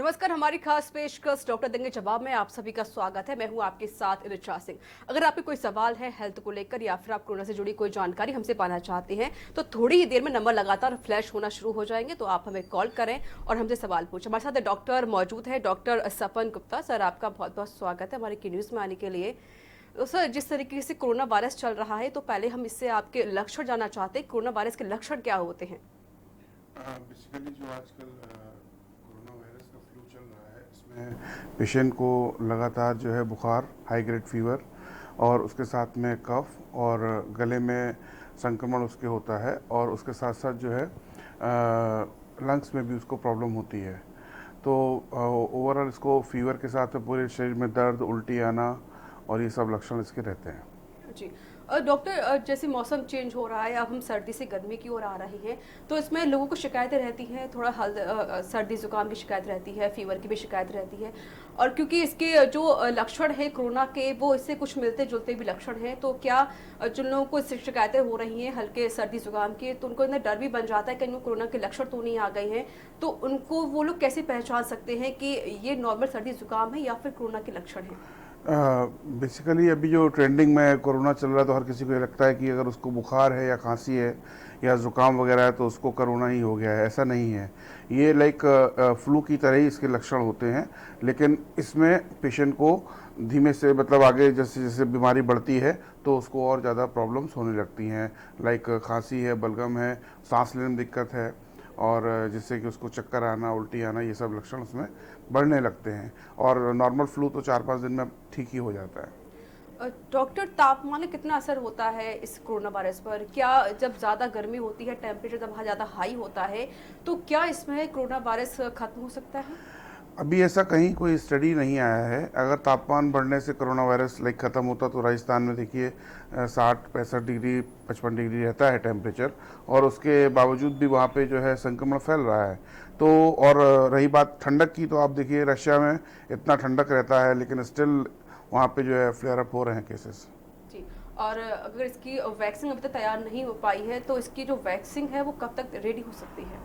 नमस्कार। हमारी खास पेशकश डॉक्टर देंगे जवाब में आप सभी का स्वागत है। मैं हूं आपके साथ ऋचा सिंह। अगर आपके कोई सवाल है हेल्थ को लेकर या फिर आप कोरोना से जुड़ी कोई जानकारी हमसे पाना चाहते हैं तो थोड़ी ही देर में नंबर लगातार फ्लैश होना शुरू हो जाएंगे, तो आप हमें कॉल करें और हमसे सवाल पूछें। हमारे साथ डॉक्टर मौजूद है, डॉक्टर सपन गुप्ता। सर, आपका बहुत बहुत स्वागत है हमारे की न्यूज़ में आने के लिए। तो सर, जिस तरीके से कोरोना वायरस चल रहा है, तो पहले हम इससे आपके लक्षण जानना चाहते हैं। कोरोना वायरस के लक्षण क्या होते हैं? बेसिकली जो आजकल कोरोना वायरस का फ्लू चल रहा है, इसमें पेशेंट को लगातार जो है बुखार, हाई ग्रेड फीवर और उसके साथ में कफ और गले में संक्रमण उसके होता है, और उसके साथ साथ जो है लंग्स में भी उसको प्रॉब्लम होती है। तो ओवरऑल इसको फीवर के साथ में पूरे शरीर में दर्द, उल्टी आना और ये सब लक्षण इसके रहते हैं। जी। डॉक्टर, जैसे मौसम चेंज हो रहा है, अब हम सर्दी से गर्मी की ओर आ रहे हैं, तो इसमें लोगों को शिकायतें रहती हैं, थोड़ा सर्दी जुकाम की शिकायत रहती है, फीवर की भी शिकायत रहती है। और क्योंकि इसके जो लक्षण है कोरोना के, वो इससे कुछ मिलते जुलते भी लक्षण हैं, तो क्या जिन लोगों को इससे शिकायतें हो रही हैं हल्के सर्दी जुकाम की, तो उनको इतना डर भी बन जाता है कि इनको कोरोना के लक्षण तो नहीं आ गए हैं, तो उनको वो लोग कैसे पहचान सकते हैं कि ये नॉर्मल सर्दी जुकाम है या फिर कोरोना के लक्षण हैं? बेसिकली अभी जो ट्रेंडिंग में कोरोना चल रहा है, तो हर किसी को ये लगता है कि अगर उसको बुखार है या खांसी है या ज़ुकाम वगैरह है तो उसको कोरोना ही हो गया है। ऐसा नहीं है। ये लाइक फ्लू की तरह ही इसके लक्षण होते हैं, लेकिन इसमें पेशेंट को धीमे से, मतलब आगे जैसे जैसे बीमारी बढ़ती है तो उसको और ज़्यादा प्रॉब्लम्स होने लगती हैं। लाइक खांसी है, बलगम है, सांस लेने में दिक्कत है, और जिससे कि उसको चक्कर आना, उल्टी आना, ये सब लक्षण उसमें बढ़ने लगते हैं। और नॉर्मल फ्लू तो 4-5 दिन में ठीक ही हो जाता है। डॉक्टर, तापमान का कितना असर होता है इस कोरोना वायरस पर? क्या जब ज़्यादा गर्मी होती है, टेम्परेचर जब ज़्यादा हाई होता है, तो क्या इसमें कोरोना वायरस खत्म हो सकता है? अभी ऐसा कहीं कोई स्टडी नहीं आया है। अगर तापमान बढ़ने से कोरोना वायरस लाइक ख़त्म होता तो राजस्थान में देखिए 60-65 डिग्री 55 डिग्री रहता है टेम्परेचर, और उसके बावजूद भी वहाँ पे जो है संक्रमण फैल रहा है। तो और रही बात ठंडक की, तो आप देखिए रशिया में इतना ठंडक रहता है, लेकिन स्टिल वहाँ पे जो है फ्लेयर अप हो रहे हैं केसेस। जी। और अगर इसकी वैक्सीन अभी तक तैयार नहीं हो पाई है, तो इसकी जो वैक्सीन है वो कब तक रेडी हो सकती है?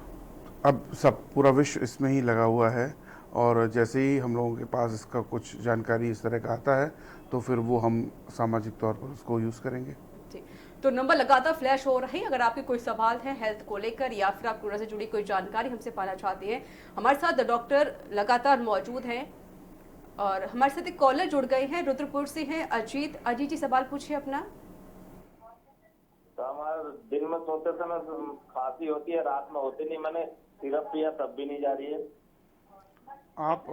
अब सब पूरा विश्व इसमें ही लगा हुआ है, और जैसे ही हम लोगों के पास इसका कुछ जानकारी इस तरह का आता है तो फिर वो हम सामाजिक तौर पर उसको यूज़ करेंगे। जी। तो नंबर लगातार फ्लैश हो रहे हैं। अगर आपके कोई सवाल है हेल्थ को लेकर या फिर आप कोरोना से जुड़ी कोई जानकारी हमसे पाना चाहते हैं, हमारे साथ डॉक्टर लगातार मौजूद हैं। और हमारे साथ एक कॉलर जुड़ गए हैं, रुद्रपुर से हैं अजीत। अजीत जी, सवाल पूछिए अपना। तो हमारे दिन में सोते समय खांसी होती है, रात में होती नहीं। मैंने सिरप पिया तब भी नहीं जा रही है। आप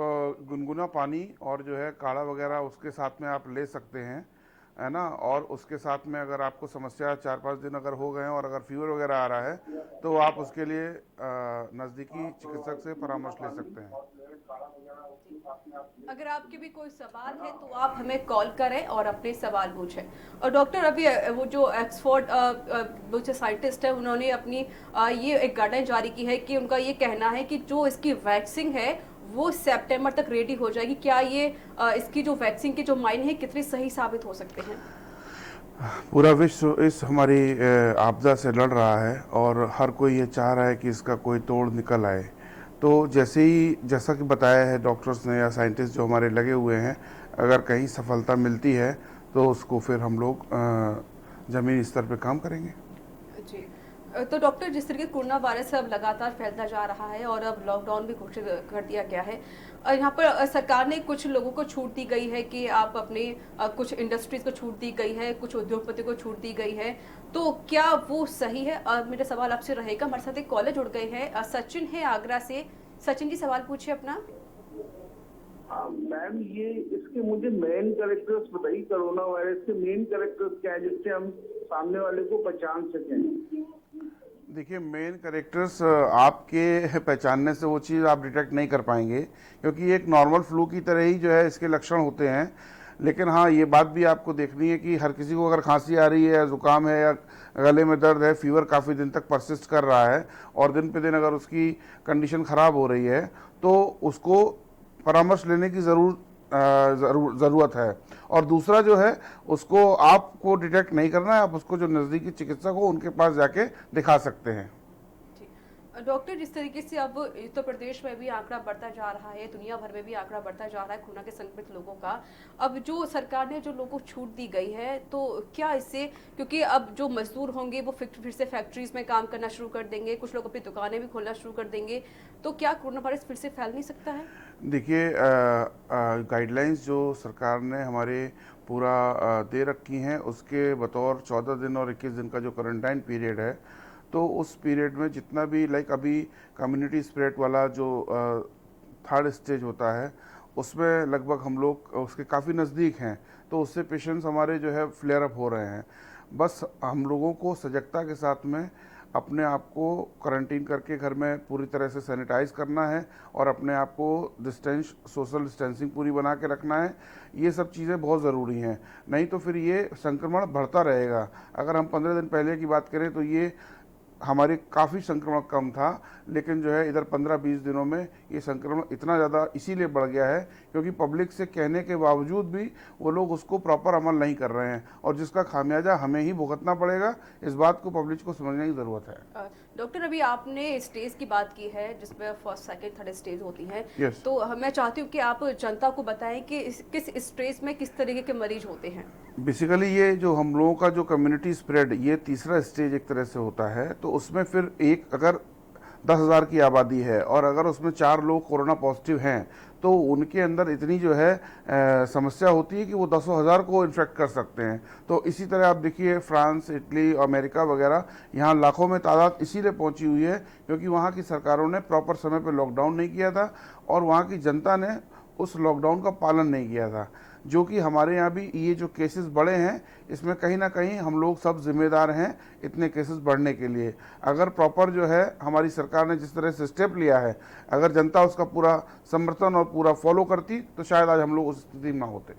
गुनगुना पानी और जो है काढ़ा वगैरह उसके साथ में आप ले सकते हैं, है ना। और उसके साथ में अगर आपको समस्या 4-5 दिन अगर हो गए हैं और अगर फीवर वगैरह आ रहा है तो आप उसके लिए नज़दीकी चिकित्सक से परामर्श ले सकते हैं। अगर आपके भी कोई सवाल है तो आप हमें कॉल करें और अपने सवाल पूछें। और डॉक्टर, अभी वो जो ऑक्सफोर्ड वो जो साइंटिस्ट है, उन्होंने अपनी ये एक गाइडलाइन जारी की है कि उनका ये कहना है कि जो इसकी वैक्सीन है वो सितंबर तक रेडी हो जाएगी। क्या ये इसकी जो वैक्सीन के जो मायने हैं कितने सही साबित हो सकते हैं? पूरा विश्व इस हमारी आपदा से लड़ रहा है, और हर कोई ये चाह रहा है कि इसका कोई तोड़ निकल आए। तो जैसा कि बताया है डॉक्टर्स ने या साइंटिस्ट जो हमारे लगे हुए हैं, अगर कहीं सफलता मिलती है तो उसको फिर हम लोग ज़मीनी स्तर पे काम करेंगे। जी। तो डॉक्टर, जिस तरीके कोरोना वायरस अब लगातार फैलता जा रहा है और अब लॉकडाउन भी घोषित कर दिया गया है, यहाँ पर सरकार ने कुछ लोगों को छूट दी गई है कि आप अपने कुछ इंडस्ट्रीज को छूट दी गई है, कुछ उद्योगपति को छूट दी गई है, तो क्या वो सही है? मेरा सवाल आपसे रहेगा। हमारे साथ एक कॉलर जुड़ गए हैं, सचिन है आगरा से। सचिन जी, सवाल पूछिए अपना। मैम, ये इसके मुझे मेन कैरेक्टर्स बताइए। कोरोना वायरस के मेन कैरेक्टर्स क्या है जिससे हम सामने वाले को पहचान सकें? देखिए, मेन कैरेक्टर्स आपके पहचानने से वो चीज़ आप डिटेक्ट नहीं कर पाएंगे, क्योंकि एक नॉर्मल फ्लू की तरह ही जो है इसके लक्षण होते हैं। लेकिन हाँ, ये बात भी आपको देखनी है कि हर किसी को अगर खांसी आ रही है या ज़ुकाम है या गले में दर्द है, फीवर काफ़ी दिन तक परसिस्ट कर रहा है और दिन पे दिन अगर उसकी कंडीशन ख़राब हो रही है, तो उसको परामर्श लेने की ज़रूरत है। और दूसरा जो है, उसको आपको डिटेक्ट नहीं करना है, आप उसको जो नज़दीकी चिकित्सक हो उनके पास जाके दिखा सकते हैं। डॉक्टर, जिस तरीके से अब उत्तर प्रदेश में भी आंकड़ा बढ़ता जा रहा है, दुनिया भर में भी आंकड़ा बढ़ता जा रहा है कोरोना के संक्रमित लोगों का, अब जो सरकार ने जो लोगों को छूट दी गई है, तो क्या इससे, क्योंकि अब जो मजदूर होंगे वो फिर से फैक्ट्रीज में काम करना शुरू कर देंगे, कुछ लोग अपनी दुकानें भी खोलना शुरू कर देंगे, तो क्या कोरोना वायरस फिर से फैल नहीं सकता है? देखिए, गाइडलाइंस जो सरकार ने हमारे पूरा दे रखी हैं, उसके बतौर 14 दिन और 21 दिन का जो क्वारंटाइन पीरियड है, तो उस पीरियड में जितना भी अभी कम्युनिटी स्प्रेड वाला जो थर्ड स्टेज होता है, उसमें लगभग हम लोग उसके काफ़ी नज़दीक हैं, तो उससे पेशेंट्स हमारे जो है फ्लेयर अप हो रहे हैं। बस हम लोगों को सजगता के साथ में अपने आप को क्वारंटीन करके घर में पूरी तरह से सैनिटाइज करना है और अपने आप को सोशल डिस्टेंसिंग पूरी बना के रखना है। ये सब चीज़ें बहुत ज़रूरी हैं, नहीं तो फिर ये संक्रमण बढ़ता रहेगा। अगर हम 15 दिन पहले की बात करें तो ये हमारी काफ़ी संक्रमण कम था, लेकिन जो है इधर 15-20 दिनों में ये संक्रमण इतना ज़्यादा इसीलिए बढ़ गया है क्योंकि पब्लिक से कहने के बावजूद भी वो लोग उसको प्रॉपर अमल नहीं कर रहे हैं, और जिसका खामियाजा हमें ही भुगतना पड़ेगा। इस बात को पब्लिक को समझने की ज़रूरत है। डॉक्टर, अभी आपने स्टेज की बात की है जिसमें फर्स्ट, सेकंड, थर्ड स्टेज होती है। Yes. तो मैं चाहती हूँ कि आप जनता को बताएं कि किस स्टेज में किस तरीके के मरीज होते हैं। बेसिकली ये जो हम लोगों का जो कम्युनिटी स्प्रेड, ये तीसरा स्टेज एक तरह से होता है। तो उसमें फिर अगर 10,000 की आबादी है और अगर उसमें 4 लोग कोरोना पॉजिटिव हैं, तो उनके अंदर इतनी जो है समस्या होती है कि वो 10,000 को इन्फेक्ट कर सकते हैं। तो इसी तरह आप देखिए फ्रांस, इटली, अमेरिका वगैरह, यहाँ लाखों में तादाद इसीलिए पहुंची हुई है क्योंकि वहाँ की सरकारों ने प्रॉपर समय पर लॉकडाउन नहीं किया था और वहाँ की जनता ने उस लॉकडाउन का पालन नहीं किया था। जो कि हमारे यहाँ भी ये जो केसेस बढ़े हैं, इसमें कहीं ना कहीं हम लोग सब जिम्मेदार हैं इतने केसेस बढ़ने के लिए। अगर प्रॉपर जो है हमारी सरकार ने जिस तरह से स्टेप लिया है, अगर जनता उसका पूरा समर्थन और पूरा फॉलो करती, तो शायद आज हम लोग उस स्थिति में ना होते।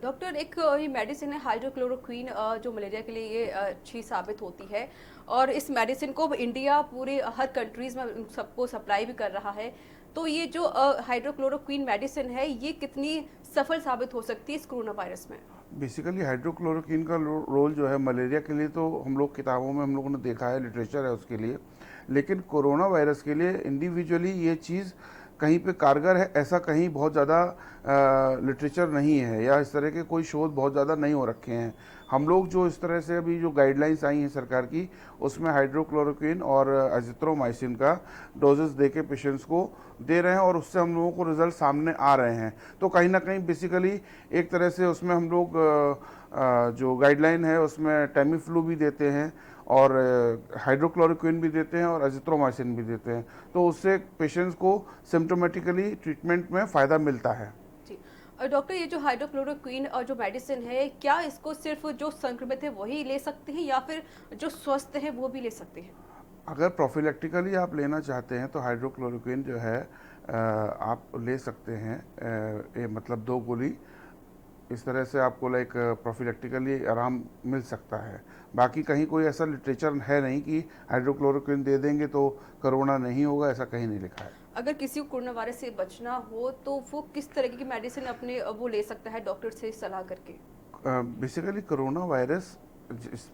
डॉक्टर, एक ये मेडिसिन है हाइड्रोक्लोरोक्वीन, जो मलेरिया के लिए ये अच्छी साबित होती है, और इस मेडिसिन को इंडिया पूरे हर कंट्रीज़ में सबको सप्लाई भी कर रहा है। तो ये जो हाइड्रोक्लोरोक्वीन मेडिसिन है, ये कितनी सफल साबित हो सकती है इस कोरोना वायरस में? बेसिकली हाइड्रोक्लोरोक्वीन का रोल जो है मलेरिया के लिए तो हम लोग किताबों में हम लोगों ने देखा है, लिटरेचर है उसके लिए, लेकिन कोरोना वायरस के लिए इंडिविजुअली ये चीज़ कहीं पे कारगर है ऐसा कहीं बहुत ज़्यादा लिटरेचर नहीं है, या इस तरह के कोई शोध बहुत ज़्यादा नहीं हो रखे हैं। हम लोग जो इस तरह से अभी जो गाइडलाइंस आई हैं सरकार की, उसमें हाइड्रोक्लोरोक्विन और एजिथ्रोमाइसिन का डोजेस दे के पेशेंट्स को दे रहे हैं और उससे हम लोगों को रिजल्ट सामने आ रहे हैं। तो कहीं ना कहीं बेसिकली एक तरह से उसमें हम लोग जो गाइडलाइन है उसमें टेमीफ्लू भी देते हैं और हाइड्रोक्लोरोक्विन भी देते हैं और एजिथ्रोमाइसिन भी देते हैं, तो उससे पेशेंट्स को सिम्टोमेटिकली ट्रीटमेंट में फ़ायदा मिलता है। जी डॉक्टर, ये जो हाइड्रोक्लोरोक्विन और जो मेडिसिन है, क्या इसको सिर्फ जो संक्रमित है वही ले सकते हैं या फिर जो स्वस्थ है वो भी ले सकते हैं? अगर प्रोफिलेक्टिकली आप लेना चाहते हैं तो हाइड्रोक्लोरोक्विन जो है आप ले सकते हैं, मतलब 2 गोली, इस तरह से आपको प्रोफिलेक्टिकली आराम मिल सकता है। बाकी कहीं कोई ऐसा लिटरेचर है नहीं कि हाइड्रोक्लोरोक्विन दे देंगे तो कोरोना नहीं होगा, ऐसा कहीं नहीं लिखा है। अगर किसी को कोरोना वायरस से बचना हो तो वो किस तरीके की मेडिसिन अपने वो ले सकता है डॉक्टर से सलाह करके? बेसिकली कोरोना वायरस,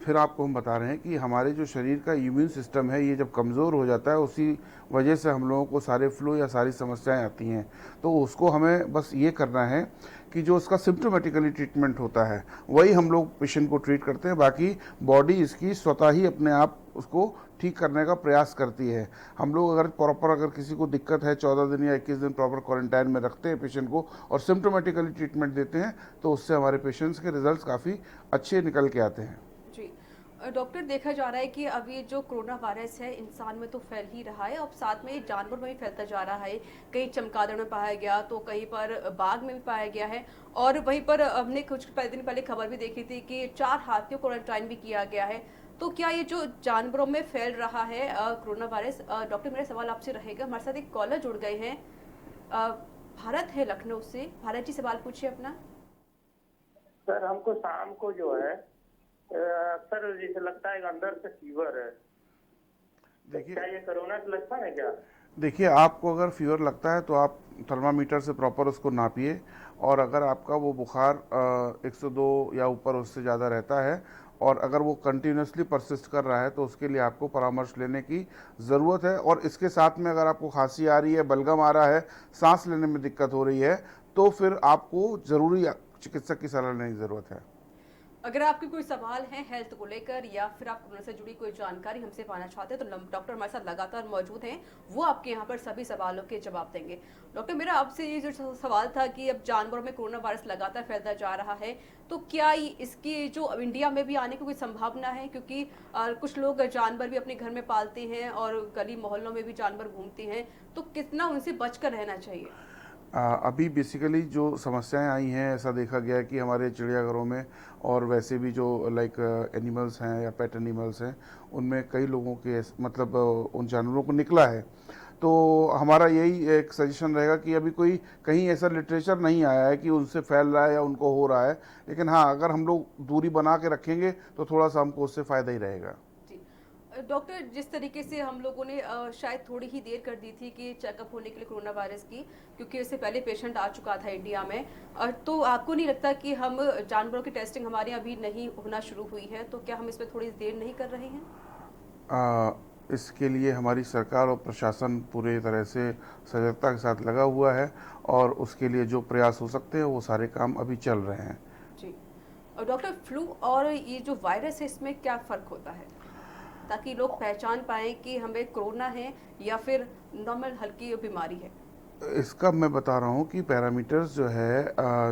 फिर आपको हम बता रहे हैं कि हमारे जो शरीर का इम्यून सिस्टम है, ये जब कमज़ोर हो जाता है, उसी वजह से हम लोगों को सारे फ्लू या सारी समस्याएं आती हैं। तो उसको हमें बस ये करना है कि जो उसका सिम्टोमेटिकली ट्रीटमेंट होता है वही हम लोग पेशेंट को ट्रीट करते हैं, बाकी बॉडी इसकी स्वतः ही अपने आप उसको ठीक करने का प्रयास करती है। हम लोग अगर किसी को दिक्कत है 14 दिन या 21 दिन प्रॉपर क्वारंटाइन में रखते हैं पेशेंट को और सिम्टोमेटिकली ट्रीटमेंट देते हैं, तो उससे हमारे पेशेंट्स के रिजल्ट्स काफ़ी अच्छे निकल के आते हैं। जी डॉक्टर, देखा जा रहा है कि अब ये जो कोरोना वायरस है इंसान में तो फैल ही रहा है, और साथ में जानवर में भी फैलता जा रहा है। कहीं चमगादड़ में पाया गया तो कहीं पर बाघ में भी पाया गया है, और वहीं पर हमने कुछ दिन पहले खबर भी देखी थी कि 4 हाथियों को क्वारंटाइन भी किया गया है। तो क्या ये जो जानवरों में फैल रहा है कोरोना वायरस? डॉक्टर, मेरा सवाल आपसे रहेगा, हमारे साथ एक कॉलर जुड़ गए हैं, भारत है लखनऊ से। भारत जी, सवाल पूछिए अपना। सर, हमको शाम को जो है सर जैसे लगता है अंदर से फीवर है, देखिए, क्या ये कोरोना का लक्षण है क्या? देखिए, आपको अगर फीवर लगता है तो आप थर्मामीटर से प्रॉपर उसको नापिए, और अगर आपका वो बुखार 102 या ऊपर उससे ज़्यादा रहता है और अगर वो कंटिन्यूसली परसिस्ट कर रहा है तो उसके लिए आपको परामर्श लेने की ज़रूरत है। और इसके साथ में अगर आपको खांसी आ रही है, बलगम आ रहा है, सांस लेने में दिक्कत हो रही है, तो फिर आपको ज़रूरी चिकित्सक की सलाह लेने की ज़रूरत है। अगर आपके कोई सवाल हैं हेल्थ को लेकर या फिर आप कोरोना से जुड़ी कोई जानकारी हमसे पाना चाहते हैं तो डॉक्टर हमारे साथ लगातार मौजूद हैं, वो आपके यहाँ पर सभी सवालों के जवाब देंगे। डॉक्टर, मेरा आपसे ये जो सवाल था कि अब जानवरों में कोरोना वायरस लगातार फैलता जा रहा है, तो क्या इसकी जो इंडिया में भी आने की कोई संभावना है? क्योंकि कुछ लोग जानवर भी अपने घर में पालते हैं और गली मोहल्लों में भी जानवर घूमते हैं, तो कितना उनसे बचकर रहना चाहिए? अभी बेसिकली जो समस्याएं आई हैं, ऐसा देखा गया है कि हमारे चिड़ियाघरों में और वैसे भी जो लाइक एनिमल्स हैं या पेट एनिमल्स हैं, उनमें कई लोगों के मतलब उन जानवरों को निकला है। तो हमारा यही एक सजेशन रहेगा कि अभी कोई कहीं ऐसा लिटरेचर नहीं आया है कि उनसे फैल रहा है या उनको हो रहा है, लेकिन हाँ, अगर हम लोग दूरी बना के रखेंगे तो थोड़ा सा हमको उससे फ़ायदा ही रहेगा। जी। डॉक्टर, जिस तरीके से हम लोगों ने शायद थोड़ी ही देर कर दी थी कि चेकअप होने के लिए कोरोना वायरस की, क्योंकि इससे पहले पेशेंट आ चुका था इंडिया में, तो आपको नहीं लगता कि हम जानवरों की टेस्टिंग हमारे यहाँ अभी नहीं होना शुरू हुई है, तो क्या हम इसमें थोड़ी देर नहीं कर रहे हैं? आ, इसके लिए हमारी सरकार और प्रशासन पूरे तरह से सजगता के साथ लगा हुआ है, और उसके लिए जो प्रयास हो सकते हैं वो सारे काम अभी चल रहे हैं। जी। और डॉक्टर, फ्लू और ये जो वायरस है इसमें क्या फ़र्क होता है, ताकि लोग पहचान पाएँ कि हमें कोरोना है या फिर नॉर्मल हल्की बीमारी है? इसका मैं बता रहा हूँ कि पैरामीटर्स जो है,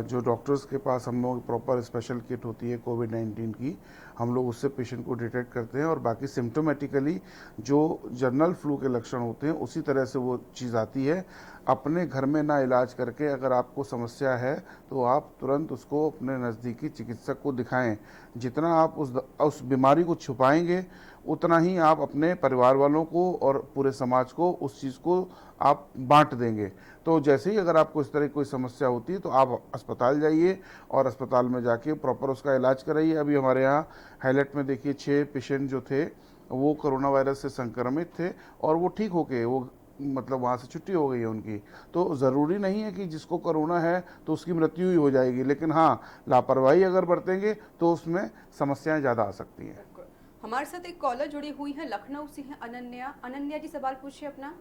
जो डॉक्टर्स के पास हम लोग प्रॉपर स्पेशल किट होती है कोविड-19 की, हम लोग उससे पेशेंट को डिटेक्ट करते हैं, और बाकी सिम्टोमेटिकली जो जनरल फ्लू के लक्षण होते हैं उसी तरह से वो चीज़ आती है। अपने घर में ना इलाज करके अगर आपको समस्या है तो आप तुरंत उसको अपने नज़दीकी चिकित्सक को दिखाएं। जितना आप उस बीमारी को छुपाएंगे, उतना ही आप अपने परिवार वालों को और पूरे समाज को उस चीज़ को आप बांट देंगे। तो जैसे ही अगर आपको इस तरह की कोई समस्या होती है तो आप अस्पताल जाइए और अस्पताल में जाके प्रॉपर उसका इलाज कराइए। अभी हमारे यहाँ हाईलाइट में देखिए 6 पेशेंट जो थे वो कोरोना वायरस से संक्रमित थे, और वो ठीक हो गए, वो मतलब वहाँ से छुट्टी हो गई है उनकी। तो ज़रूरी नहीं है कि जिसको कोरोना है तो उसकी मृत्यु ही हो जाएगी, लेकिन हाँ, लापरवाही अगर बरतेंगे तो उसमें समस्याएं ज़्यादा आ सकती हैं। बिल्कुल। हमारे साथ एक कॉलर जुड़ी हुई है, लखनऊ से है अनन्या। अनन्या जी, सवाल पूछिए अपना।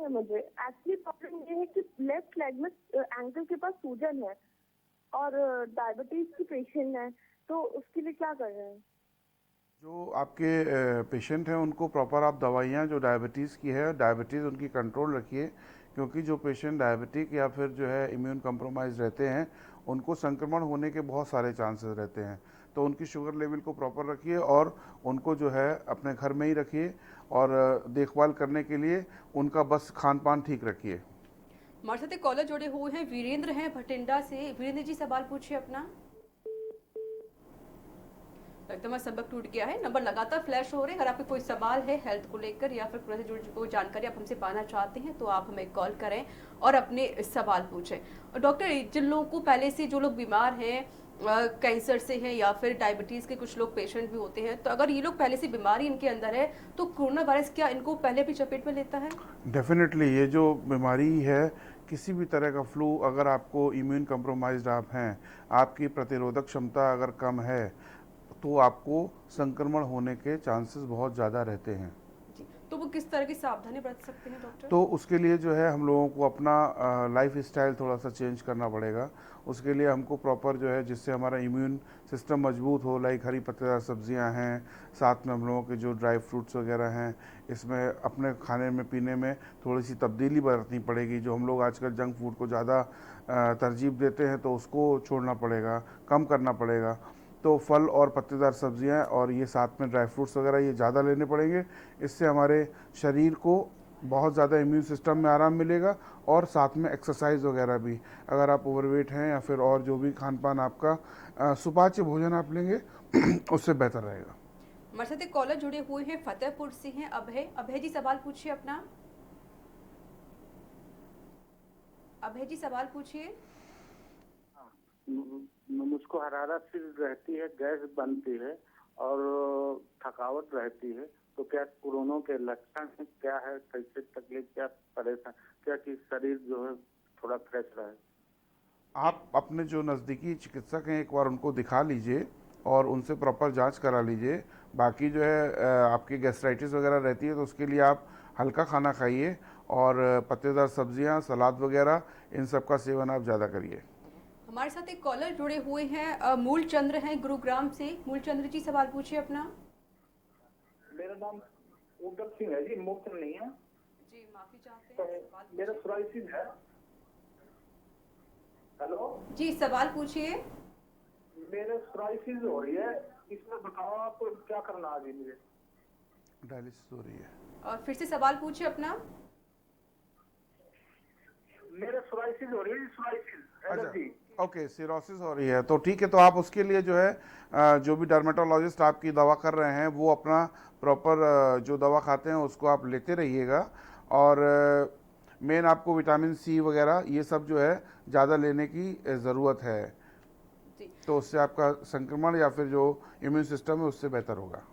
मुझे एक्चुअली प्रॉब्लम ये है कि लेफ्ट लेग में एंकल के पास सूजन है और डायबिटीज की पेशेंट है, तो उसके लिए क्या कर रहे हैं? जो आपके पेशेंट हैं उनको प्रॉपर आप दवाइयाँ जो डायबिटीज़ की है, डायबिटीज़ उनकी कंट्रोल रखिए, क्योंकि जो पेशेंट डायबिटिक या फिर जो है इम्यून कम्प्रोमाइज़ रहते हैं, उनको संक्रमण होने के बहुत सारे चांसेस रहते हैं। तो उनकी शुगर लेवल को प्रॉपर रखिए और उनको जो है अपने घर में ही रखिए, और देखभाल करने के लिए उनका बस खान पान ठीक रखिए। हमारे साथ एक कॉलर जुड़े हुए हैं, वीरेंद्र हैं भटिंडा से। वीरेंद्र जी, सवाल पूछिए अपना। लगता है संपर्क टूट गया है। नंबर लगातार फ्लैश हो रहे हैं। अगर आपके कोई सवाल है हेल्थ को लेकर या फिर कोरोना से जुड़ी कोई जानकारी आप हमसे पाना चाहते हैं तो आप हमें कॉल करें और अपने सवाल पूछें। और डॉक्टर, जिन लोगों को पहले से, जो लोग बीमार हैं, कैंसर से हैं या फिर डायबिटीज़ के कुछ लोग पेशेंट भी होते हैं, तो अगर ये लोग पहले से बीमारी इनके अंदर है तो कोरोना वायरस क्या इनको पहले भी चपेट में लेता है? डेफिनेटली ये जो बीमारी है, किसी भी तरह का फ्लू, अगर आपको इम्यून कम्प्रोमाइज्ड आप हैं, आपकी प्रतिरोधक क्षमता अगर कम है, तो आपको संक्रमण होने के चांसेस बहुत ज़्यादा रहते हैं। जी, तो वो किस तरह की सावधानी बरत सकते हैं डॉक्टर? तो उसके लिए जो है हम लोगों को अपना लाइफ स्टाइल थोड़ा सा चेंज करना पड़ेगा। उसके लिए हमको प्रॉपर जो है, जिससे हमारा इम्यून सिस्टम मजबूत हो, लाइक हरी पत्तेदार सब्जियां हैं, साथ में हम लोगों के जो ड्राई फ्रूट्स वगैरह हैं, इसमें अपने खाने में पीने में थोड़ी सी तब्दीली बरतनी पड़ेगी। जो हम लोग आजकल जंक फूड को ज़्यादा तरजीह देते हैं, तो उसको छोड़ना पड़ेगा, कम करना पड़ेगा। तो फल और पत्तेदार सब्जियां और ये साथ में ड्राई फ्रूट्स वगैरह ये ज़्यादा लेने पड़ेंगे। इससे हमारे शरीर को बहुत ज़्यादा इम्यून सिस्टम में आराम मिलेगा, और साथ में एक्सरसाइज वगैरह भी। अगर आप ओवरवेट हैं या फिर और जो भी खान पान आपका सुपाच्य भोजन आप लेंगे उससे बेहतर रहेगा। हमारे साथ एक कॉलर जुड़े हुए हैं, फतेहपुर से हैं अभय। अभय जी, सवाल पूछिए अपना। अभय जी, सवाल पूछिए। मुझको हरारत सी रहती है, गैस बनती है और थकावट रहती है, तो क्या कोरोना के लक्षण क्या है, कैसे तकलीफ, क्या परेशान, क्या कि शरीर जो है थोड़ा फ्रेश रहे? आप अपने जो नज़दीकी चिकित्सक हैं एक बार उनको दिखा लीजिए और उनसे प्रॉपर जांच करा लीजिए। बाकी जो है आपकी गैस्ट्राइटिस वगैरह रहती है तो उसके लिए आप हल्का खाना खाइए और पत्तेदार सब्जियां, सलाद वगैरह इन सब का सेवन आप ज़्यादा करिए। हमारे साथ एक कॉलर जुड़े हुए हैं, मूल चंद्र हैं गुरुग्राम से। मूल चंद्र जी सवाल पूछिए अपना। मेरा नाम उद्धव सिंह है जी, मुक्त नहीं है जी, माफी चाहते तो हैं, सवाल मेरा पूछिए। सोराइसिस है। हेलो, जी सवाल पूछिए। मेरे सोराइसिस हो रही है, इसमें बताओ आप क्या करना है अभी मुझे। डायलिसिस हो रही है। और फिर से सवाल पूछिए अपना। मेरे सोराइसिस हो रही है, सोराइसिस एलर्जी। ओके, सिरोसिस हो रही है तो ठीक है, तो आप उसके लिए जो है जो भी डर्मेटोलॉजिस्ट आपकी दवा कर रहे हैं वो अपना प्रॉपर जो दवा खाते हैं उसको आप लेते रहिएगा। और मेन आपको विटामिन सी वगैरह ये सब जो है ज़्यादा लेने की ज़रूरत है, जी, तो उससे आपका संक्रमण या फिर जो इम्यून सिस्टम है उससे बेहतर होगा।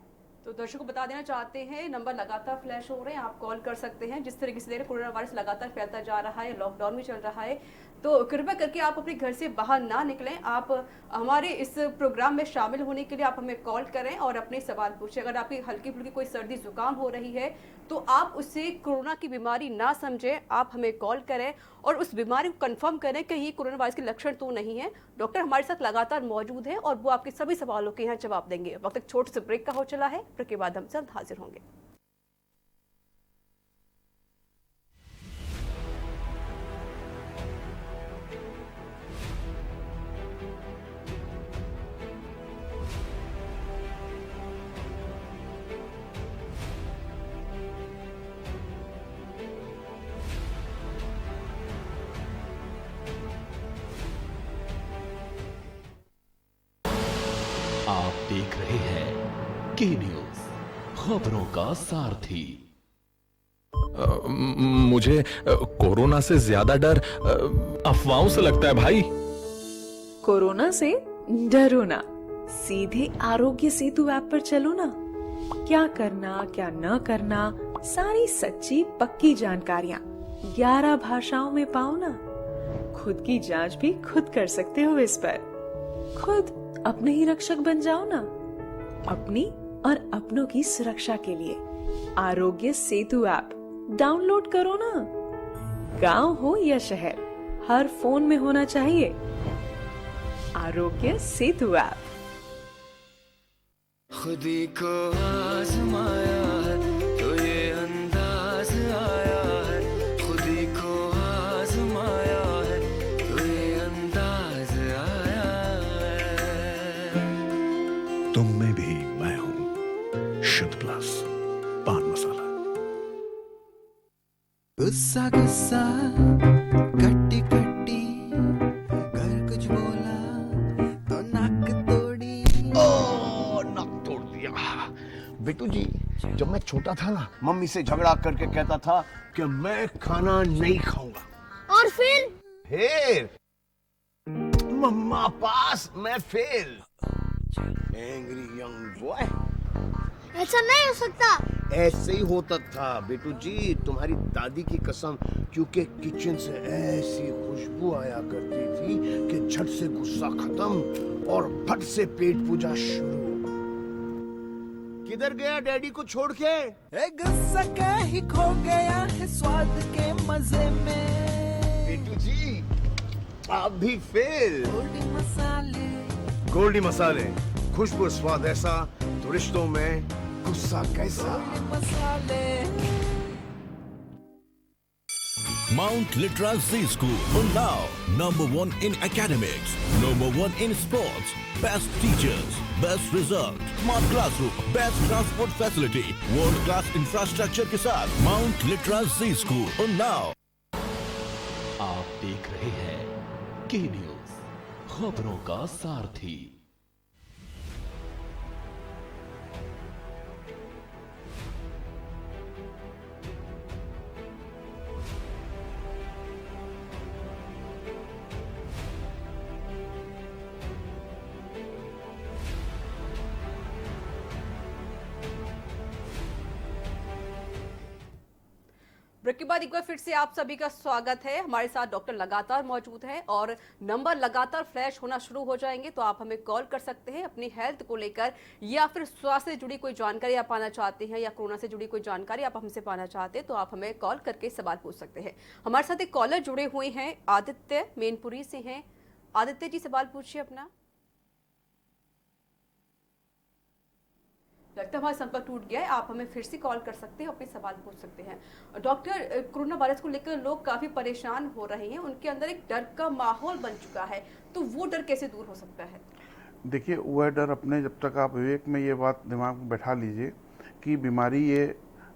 तो दर्शकों को बता देना चाहते हैं, नंबर लगातार फ्लैश हो रहे हैं, आप कॉल कर सकते हैं। जिस तरीके से देख रहे कोरोना वायरस लगातार फैलता जा रहा है, लॉकडाउन भी चल रहा है, तो कृपया करके आप अपने घर से बाहर ना निकलें। आप हमारे इस प्रोग्राम में शामिल होने के लिए आप हमें कॉल करें और अपने सवाल पूछें। अगर आपकी हल्की फुल्की कोई सर्दी जुकाम हो रही है तो आप उसे कोरोना की बीमारी ना समझें, आप हमें कॉल करें और उस बीमारी को कंफर्म करें कि ये कोरोना वायरस के लक्षण तो नहीं है। डॉक्टर हमारे साथ लगातार मौजूद हैं और वो आपके सभी सवालों के यहाँ जवाब देंगे। वक्त एक छोटे से ब्रेक का हो चला है, ब्रेक के बाद हम जल्द हाजिर होंगे। आप देख रहे हैं के न्यूज, खबरों का सारथी। मुझे कोरोना से ज्यादा डर अफवाहों से लगता है भाई। कोरोना से डरो ना, सीधे आरोग्य सेतु ऐप पर चलो ना। क्या करना क्या न करना, सारी सच्ची पक्की जानकारियाँ 11 भाषाओं में पाओ ना। खुद की जांच भी खुद कर सकते हो इस पर। खुद अपने ही रक्षक बन जाओ ना, अपनी और अपनों की सुरक्षा के लिए आरोग्य सेतु ऐप डाउनलोड करो ना। गांव हो या शहर, हर फोन में होना चाहिए आरोग्य सेतु ऐप। खुदी को आजमाया है तो ये अंदाज आया है, खुदी को आजमाया है तो ये अंदाज आया है। तुम में भी मैं हूं, शुद्ध प्लस पान मसाला। गुस्सा गुस्सा कट्टी कट्टी, घर कुछ बोला तो नाक तोड़ी। नाक तोड़ दिया। बेटू जी, जब मैं छोटा था ना, मम्मी से झगड़ा करके कहता था कि मैं खाना नहीं खाऊंगा। और फिर मम्मा पास मैं फेल। Angry young boy. ऐसा नहीं हो सकता। ऐसे ही होता था बेटू जी, तुम्हारी दादी की कसम, क्योंकि किचन से ऐसी खुशबू आया करती थी कि झट से गुस्सा खत्म और फट से पेट पूजा शुरू। किधर गया डैडी को छोड़ के? गुस्सा का ही खो गया है स्वाद के मजे में। बेटू जी, आप भी फेल। गोल्डी मसाले, गोल्डी मसाले, खुशबू स्वाद ऐसा तो रिश्तों में गुस्सा कैसा। Mount Litra Z School, Unnao, #1 in academics, #1 in sports, best teachers, best result, smart classroom, best transport facility, world class infrastructure के साथ Mount Litra Z School, Unnao। आप देख रहे हैं के न्यूज, खबरों का सारथी। ब्रेक के बाद एक बार फिर से आप सभी का स्वागत है। हमारे साथ डॉक्टर लगातार मौजूद हैं और नंबर लगातार फ्लैश होना शुरू हो जाएंगे, तो आप हमें कॉल कर सकते हैं अपनी हेल्थ को लेकर, या फिर स्वास्थ्य से जुड़ी कोई जानकारी आप पाना चाहते हैं या कोरोना से जुड़ी कोई जानकारी आप हमसे पाना चाहते हैं, तो आप हमें कॉल करके सवाल पूछ सकते हैं। हमारे साथ एक कॉलर जुड़े हुए हैं, आदित्य मैनपुरी से हैं। आदित्य जी, सवाल पूछिए अपना। लगता है हमारा संपर्क टूट गया है, आप हमें फिर से कॉल कर सकते हैं, अपने सवाल पूछ सकते हैं। डॉक्टर, कोरोना वायरस को लेकर लोग काफी परेशान हो रहे हैं, उनके अंदर एक डर का माहौल बन चुका है, तो वो डर कैसे दूर हो सकता है? देखिए, वह डर अपने, जब तक आप विवेक में ये बात दिमाग में बैठा लीजिए कि बीमारी ये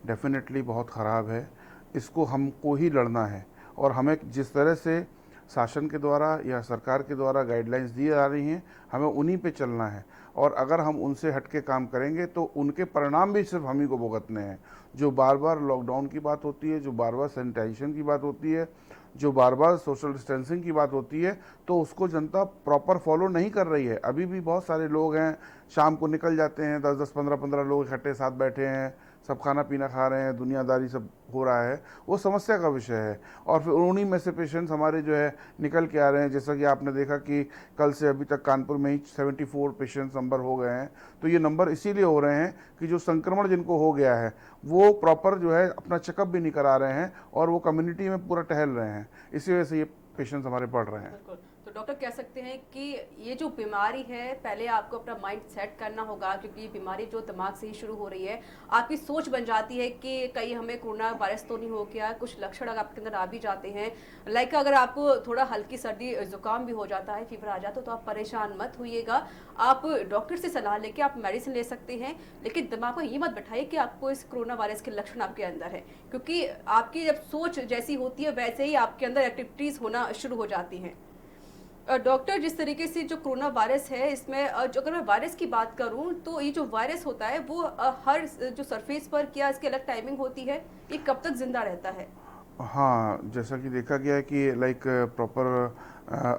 डेफिनेटली बहुत ख़राब है, इसको हमको ही लड़ना है, और हमें जिस तरह से शासन के द्वारा या सरकार के द्वारा गाइडलाइंस दी जा रही हैं, हमें उन्हीं पे चलना है। और अगर हम उनसे हट के काम करेंगे तो उनके परिणाम भी सिर्फ हम ही को भुगतने हैं। जो बार बार लॉकडाउन की बात होती है, जो बार बार सैनिटाइजेशन की बात होती है, जो बार बार सोशल डिस्टेंसिंग की बात होती है, तो उसको जनता प्रॉपर फॉलो नहीं कर रही है। अभी भी बहुत सारे लोग हैं, शाम को निकल जाते हैं, 10-10, 15-15 लोग इकट्ठे साथ बैठे हैं, सब खाना पीना खा रहे हैं, दुनियादारी सब हो रहा है, वो समस्या का विषय है। और फिर उन्हीं में से पेशेंट्स हमारे जो है निकल के आ रहे हैं। जैसा कि आपने देखा कि कल से अभी तक कानपुर में ही 74 पेशेंट्स नंबर हो गए हैं। तो ये नंबर इसीलिए हो रहे हैं कि जो संक्रमण जिनको हो गया है वो प्रॉपर जो है अपना चेकअप भी नहीं करा रहे हैं और वो कम्युनिटी में पूरा टहल रहे हैं, इसी वजह से ये पेशेंट्स हमारे बढ़ रहे हैं। तो डॉक्टर कह सकते हैं कि ये जो बीमारी है, पहले आपको अपना माइंड सेट करना होगा, क्योंकि ये बीमारी जो दिमाग से ही शुरू हो रही है, आपकी सोच बन जाती है कि कहीं हमें कोरोना वायरस तो नहीं हो गया। कुछ लक्षण अगर आपके अंदर आ भी जाते हैं, लाइक अगर आपको थोड़ा हल्की सर्दी जुकाम भी हो जाता है, फीवर आ जाता है, तो आप परेशान मत होइएगा। आप डॉक्टर से सलाह लेके आप मेडिसिन ले सकते हैं, लेकिन दिमाग में ये मत बैठाइए कि आपको इस कोरोना वायरस के लक्षण आपके अंदर है, क्योंकि आपकी जब सोच जैसी होती है वैसे ही आपके अंदर एक्टिविटीज़ होना शुरू हो जाती हैं। डॉक्टर, जिस तरीके से जो कोरोना वायरस है, इसमें जो अगर मैं वायरस की बात करूं तो ये जो वायरस होता है वो हर जो सरफेस पर, क्या इसकी अलग टाइमिंग होती है, ये कब तक जिंदा रहता है? हाँ, जैसा कि देखा गया है कि लाइक प्रॉपर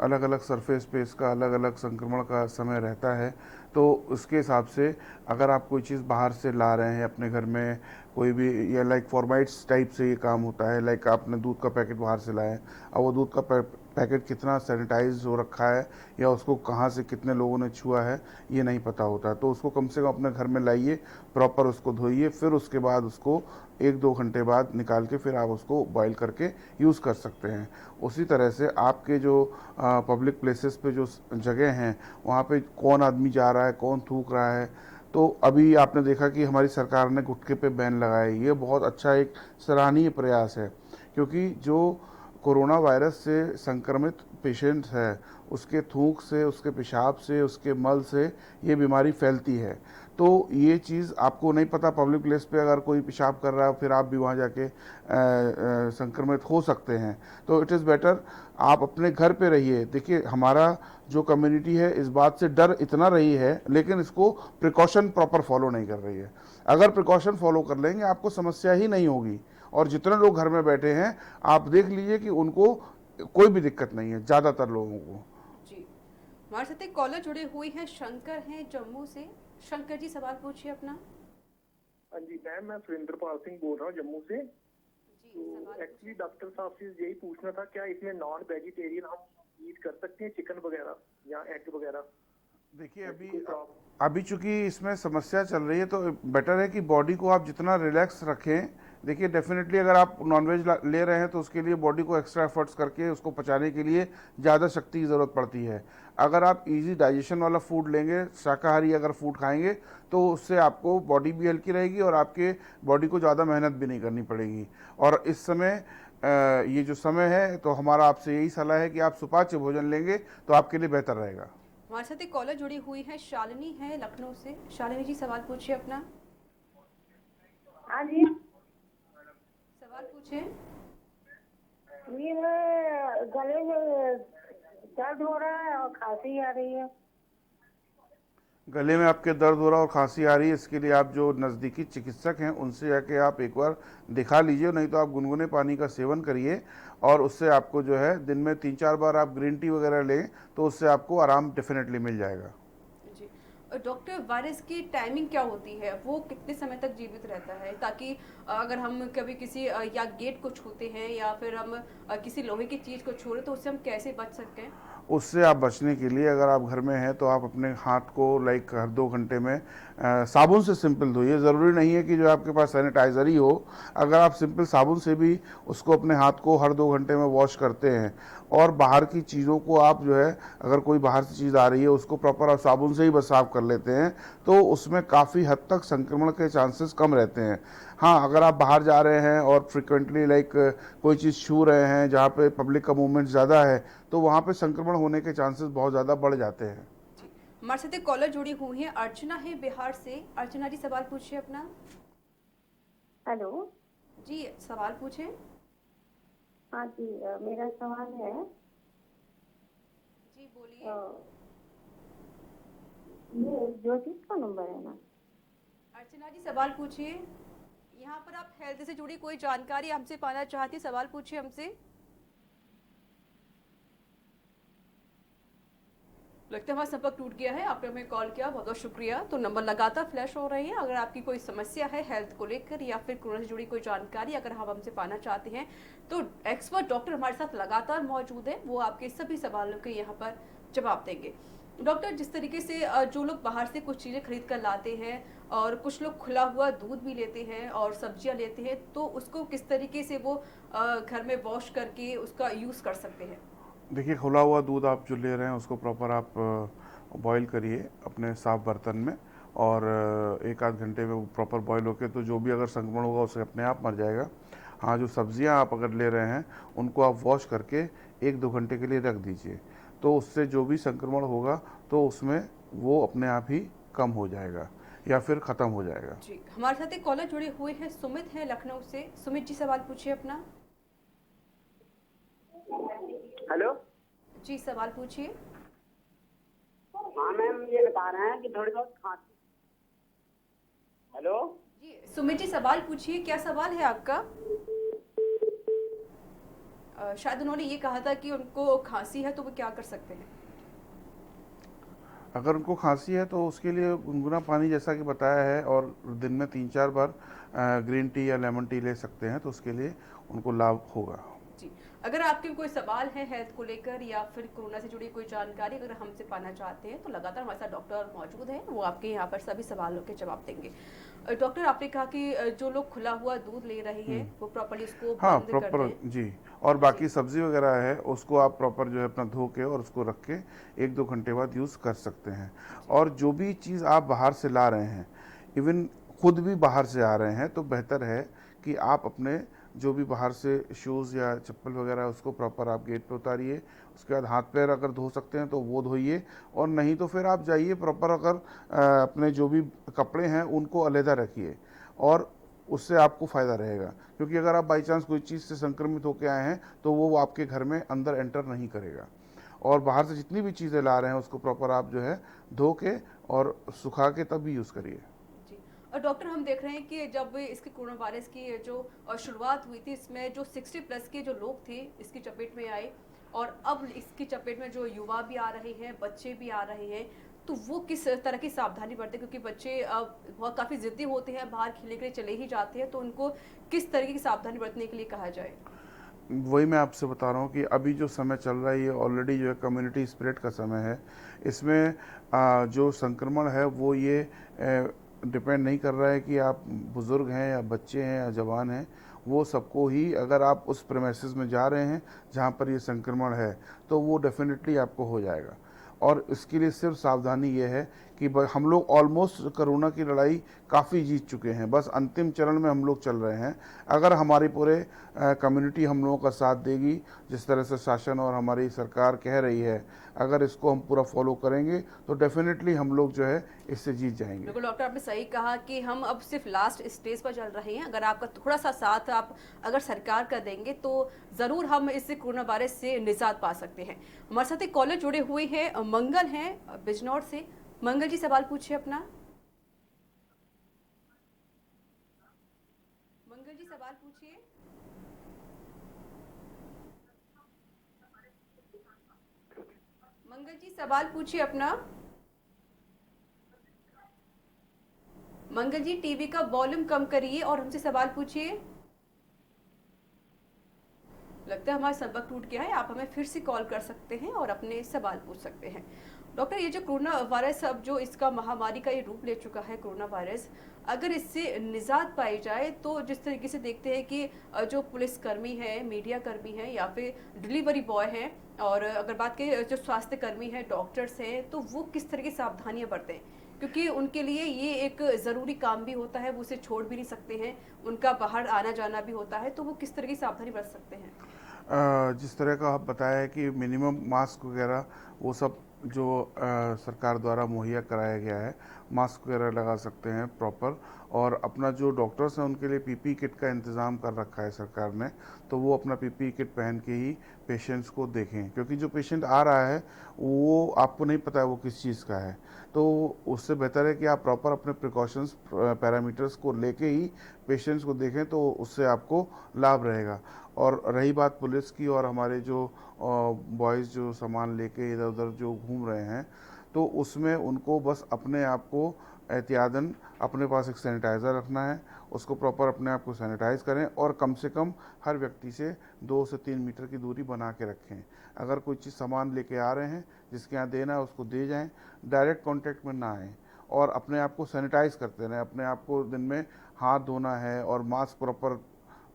अलग अलग सरफेस पे इसका अलग अलग संक्रमण का समय रहता है। तो उसके हिसाब से अगर आप कोई चीज़ बाहर से ला रहे हैं अपने घर में, कोई भी, या लाइक फॉर्माइट्स टाइप से ये काम होता है। लाइक आपने दूध का पैकेट बाहर से लाया, अब वो दूध का पैकेट कितना सैनिटाइज हो रखा है या उसको कहाँ से कितने लोगों ने छुआ है, ये नहीं पता होता। तो उसको कम से कम अपने घर में लाइए, प्रॉपर उसको धोइए, फिर उसके बाद उसको 1-2 घंटे बाद निकाल के फिर आप उसको बॉईल करके यूज़ कर सकते हैं। उसी तरह से आपके जो पब्लिक प्लेसेस पे जो जगह हैं, वहाँ पे कौन आदमी जा रहा है, कौन थूक रहा है। तो अभी आपने देखा कि हमारी सरकार ने गुटखे पे बैन लगाया है। ये बहुत अच्छा एक सराहनीय प्रयास है, क्योंकि जो कोरोना वायरस से संक्रमित पेशेंट्स है, उसके थूक से, उसके पेशाब से, उसके मल से ये बीमारी फैलती है। तो ये चीज़ आपको नहीं पता, पब्लिक प्लेस पे अगर कोई पेशाब कर रहा है फिर आप भी वहाँ जाके संक्रमित हो सकते हैं। तो इट इज़ बेटर आप अपने घर पे रहिए। देखिए, हमारा जो कम्युनिटी है इस बात से डर इतना रही है, लेकिन इसको प्रिकॉशन प्रॉपर फॉलो नहीं कर रही है। अगर प्रिकॉशन फॉलो कर लेंगे आपको समस्या ही नहीं होगी। और जितने लोग घर में बैठे हैं आप देख लीजिए कि उनको कोई भी दिक्कत नहीं है, ज़्यादातर लोगों को। जी, हमारे साथ एक कॉलर जुड़े हुए हैं, शंकर हैं जम्मू से। शंकर जी, सवाल पूछिए अपना। हाँ जी मैम, मैं सुरेंद्रपाल सिंह बोल रहा हूँ जम्मू से। तो एक्चुअली डॉक्टर साहब से यही पूछना था, क्या इसमें नॉन वेजिटेरियन हम ईट कर सकते हैं, चिकन वगैरह या एग वगैरह? देखिए, अभी चूंकि इसमें समस्या चल रही है तो बेटर है कि बॉडी को आप जितना रिलैक्स रखें। देखिए, डेफिनेटली अगर आप नॉनवेज ले रहे हैं तो उसके लिए बॉडी को एक्स्ट्रा एफर्ट्स करके उसको पचाने के लिए ज़्यादा शक्ति की ज़रूरत पड़ती है। अगर आप इजी डाइजेशन वाला फूड लेंगे, शाकाहारी अगर फूड खाएंगे, तो उससे आपको बॉडी भी हल्की रहेगी और आपके बॉडी को ज़्यादा मेहनत भी नहीं करनी पड़ेगी। और इस समय ये जो समय है, तो हमारा आपसे यही सलाह है कि आप सुपाच्य भोजन लेंगे तो आपके लिए बेहतर रहेगा। हमारे साथ एक कॉलर जुड़ी हुई है, शालिनी है लखनऊ से। शालिनी जी, सवाल पूछिए अपना। हाँ जी, सवाल पूछिए। ये गले में दर्द हो रहा है और खांसी आ रही है। गले में आपके दर्द हो रहा है और खांसी आ रही है, इसके लिए आप जो नज़दीकी चिकित्सक हैं उनसे जाके आप एक बार दिखा लीजिए। नहीं तो आप गुनगुने पानी का सेवन करिए और उससे आपको जो है दिन में 3-4 बार आप ग्रीन टी वगैरह लें तो उससे आपको आराम डेफिनेटली मिल जाएगा। जी, डॉक्टर वायरस की टाइमिंग क्या होती है, वो कितने समय तक जीवित रहता है, ताकि अगर हम कभी किसी या गेट को छूते हैं या फिर हम किसी लोहे की चीज़ को छू रहे तो उससे हम कैसे बच सकते हैं? उससे आप बचने के लिए अगर आप घर में हैं तो आप अपने हाथ को लाइक हर 2 घंटे में साबुन से सिंपल धोइए। ज़रूरी नहीं है कि जो आपके पास सैनिटाइज़र ही हो, अगर आप सिंपल साबुन से भी उसको अपने हाथ को हर 2 घंटे में वॉश करते हैं और बाहर की चीज़ों को आप जो है, अगर कोई बाहर से चीज़ आ रही है उसको प्रॉपर आप साबुन से ही बस साफ कर लेते हैं तो उसमें काफ़ी हद तक संक्रमण के चांसेस कम रहते हैं। हाँ, अगर आप बाहर जा रहे हैं और फ्रिक्वेंटली लाइक कोई चीज़ छू रहे हैं जहाँ पे पब्लिक का मूवमेंट ज़्यादा है तो वहाँ पे संक्रमण होने के चांसेस बहुत ज़्यादा बढ़ जाते हैं। हमारे साथ एक कॉलर जुड़ी हुई है, अर्चना है बिहार से। अर्चना जी, सवाल पूछिए अपना। हेलो जी, सवाल पूछें। हाँ जी, मेरा सवाल है। जी बोलिए। ये ज्योतिष का नंबर है ना? अर्चना जी, सवाल पूछिए। यहाँ पर आप हेल्थ से जुड़ी कोई जानकारी हमसे पाना चाहती हैं, सवाल पूछिए हमसे। लगता है हमारा संपर्क टूट गया है। आपने हमें कॉल किया, बहुत बहुत शुक्रिया। तो नंबर लगातार फ्लैश हो रहे हैं। अगर आपकी कोई समस्या है हेल्थ को लेकर या फिर कोरोना से जुड़ी कोई जानकारी अगर हम हमसे पाना चाहते हैं तो एक्सपर्ट डॉक्टर हमारे साथ लगातार मौजूद है, वो आपके सभी सवालों के यहाँ पर जवाब देंगे। डॉक्टर, जिस तरीके से जो लोग बाहर से कुछ चीज़ें खरीद कर लाते हैं और कुछ लोग खुला हुआ दूध भी लेते हैं और सब्जियां लेते हैं, तो उसको किस तरीके से वो घर में वॉश करके उसका यूज़ कर सकते हैं? देखिए, खुला हुआ दूध आप जो ले रहे हैं उसको प्रॉपर आप बॉईल करिए अपने साफ बर्तन में और 1 आध घंटे में वो प्रॉपर बॉईल होके तो जो भी अगर संक्रमण होगा उससे अपने आप मर जाएगा। हाँ, जो सब्जियां आप अगर ले रहे हैं उनको आप वॉश करके 1-2 घंटे के लिए रख दीजिए, तो उससे जो भी संक्रमण होगा तो उसमें वो अपने आप ही कम हो जाएगा या फिर ख़त्म हो जाएगा। जी, हमारे साथ एक कॉलर जुड़े हुए हैं, सुमित है लखनऊ से। सुमित जी, सवाल पूछिए अपना। हेलो जी, सवाल पूछिए। हाँ मैम, ये बता रहे हैं कि थोड़ी बहुत खांसी। हेलो जी सुमित जी, सवाल पूछिए, क्या सवाल है आपका? शायद उन्होंने ये कहा था कि उनको खांसी है तो वो क्या कर सकते हैं? अगर उनको खांसी है तो उसके लिए गुनगुना पानी जैसा कि बताया है और दिन में 3-4 बार ग्रीन टी या लेमन टी ले सकते हैं तो उसके लिए उनको लाभ होगा। जी, अगर आपके कोई सवाल है हेल्थ को लेकर या फिर कोरोना से जुड़ी कोई जानकारी अगर हमसे पाना चाहते हैं तो लगातार हमारे साथ डॉक्टर मौजूद हैं, वो आपके यहाँ पर सभी सवालों के जवाब देंगे। डॉक्टर, आपने कहा कि जो लोग खुला हुआ दूध ले रहे हैं वो प्रॉपर्ली उसको हाँ, बंद कर प्रॉपर दें। जी। और बाकी सब्जी वगैरह है उसको आप प्रॉपर जो है अपना धो के और उसको रख के 1-2 घंटे बाद यूज़ कर सकते हैं। और जो भी चीज़ आप बाहर से ला रहे हैं, इवन खुद भी बाहर से आ रहे हैं, तो बेहतर है कि आप अपने जो भी बाहर से शूज़ या चप्पल वगैरह है उसको प्रॉपर आप गेट पे उतारिए। उसके बाद हाथ पैर अगर धो सकते हैं तो वो धोइए, और नहीं तो फिर आप जाइए प्रॉपर अगर अपने जो भी कपड़े हैं उनको अलहदा रखिए, और उससे आपको फ़ायदा रहेगा। क्योंकि अगर आप बाई चांस कोई चीज़ से संक्रमित होकर आए हैं तो वो आपके घर में अंदर एंटर नहीं करेगा। और बाहर से जितनी भी चीज़ें ला रहे हैं उसको प्रॉपर आप जो है धो के और सुखा के तब भी यूज़ करिए। और डॉक्टर, हम देख रहे हैं कि जब इसके कोरोना वायरस की जो शुरुआत हुई थी, इसमें जो 60 प्लस के जो लोग थे इसकी चपेट में आए, और अब इसकी चपेट में जो युवा भी आ रहे हैं, बच्चे भी आ रहे हैं, तो वो किस तरह की सावधानी बरते? क्योंकि बच्चे बहुत काफ़ी ज़िद्दी होते हैं, बाहर खेलने के लिए चले ही जाते हैं, तो उनको किस तरीके की सावधानी बरतने के लिए कहा जाए? वही मैं आपसे बता रहा हूँ कि अभी जो समय चल रहा है ये ऑलरेडी जो है कम्युनिटी स्प्रेड का समय है। इसमें जो संक्रमण है वो ये डिपेंड नहीं कर रहा है कि आप बुज़ुर्ग हैं या बच्चे हैं या जवान हैं, वो सबको ही, अगर आप उस प्रेमिसेस में जा रहे हैं जहाँ पर ये संक्रमण है तो वो डेफिनेटली आपको हो जाएगा। और इसके लिए सिर्फ सावधानी ये है कि हम लोग ऑलमोस्ट कोरोना की लड़ाई काफ़ी जीत चुके हैं, बस अंतिम चरण में हम लोग चल रहे हैं। अगर हमारी पूरे कम्युनिटी हम लोगों का साथ देगी, जिस तरह से शासन और हमारी सरकार कह रही है, अगर इसको हम पूरा फॉलो करेंगे तो डेफिनेटली हम लोग जो है इससे जीत जाएंगे। बिल्कुल डॉक्टर, आपने सही कहा कि हम अब सिर्फ लास्ट स्टेज पर चल रहे हैं। अगर आपका थोड़ा सा साथ आप अगर सरकार का देंगे तो ज़रूर हम इस कोरोना वायरस से निजात पा सकते हैं। हमारे साथ एक कॉलर जुड़े हुए हैं, मंगल हैं बिजनौर से। मंगल जी, सवाल पूछिए अपना। मंगल जी, सवाल पूछिए। मंगल जी, सवाल पूछिए अपना। मंगल जी, टीवी का वॉल्यूम कम करिए और हमसे सवाल पूछिए। लगता है हमारा संपर्क टूट गया है। आप हमें फिर से कॉल कर सकते हैं और अपने सवाल पूछ सकते हैं। डॉक्टर, ये जो कोरोना वायरस अब जो इसका महामारी का ये रूप ले चुका है कोरोना वायरस, अगर इससे निजात पाई जाए तो जिस तरीके से देखते हैं कि जो पुलिसकर्मी है, मीडिया कर्मी है या फिर डिलीवरी बॉय हैं, और अगर बात करें जो स्वास्थ्य कर्मी हैं, डॉक्टर्स हैं, तो वो किस तरह की सावधानियां बरतें, क्योंकि उनके लिए ये एक ज़रूरी काम भी होता है, वो उसे छोड़ भी नहीं सकते हैं, उनका बाहर आना जाना भी होता है, तो वो किस तरह की सावधानी बरत सकते हैं? जिस तरह का आप बताया कि मिनिमम मास्क वगैरह वो सब जो सरकार द्वारा मुहैया कराया गया है, मास्क वगैरह लगा सकते हैं प्रॉपर, और अपना जो डॉक्टर्स हैं उनके लिए पीपी किट का इंतज़ाम कर रखा है सरकार ने, तो वो अपना पीपी किट पहन के ही पेशेंट्स को देखें, क्योंकि जो पेशेंट आ रहा है वो आपको नहीं पता है वो किस चीज़ का है, तो उससे बेहतर है कि आप प्रॉपर अपने प्रिकॉशंस पैरामीटर्स को लेके ही पेशेंट्स को देखें, तो उससे आपको लाभ रहेगा। और रही बात पुलिस की और हमारे जो बॉयज़ जो सामान लेके इधर उधर जो घूम रहे हैं, तो उसमें उनको बस अपने आप को एहतियातन अपने पास एक सैनिटाइज़र रखना है, उसको प्रॉपर अपने आप को सैनिटाइज़ करें और कम से कम हर व्यक्ति से 2 से 3 मीटर की दूरी बना के रखें। अगर कोई चीज़ सामान लेके आ रहे हैं जिसके यहाँ देना है उसको दे जाएं, डायरेक्ट कांटेक्ट में ना आएँ और अपने आप को सैनिटाइज़ करते रहें। अपने आप को दिन में हाथ धोना है और मास्क प्रॉपर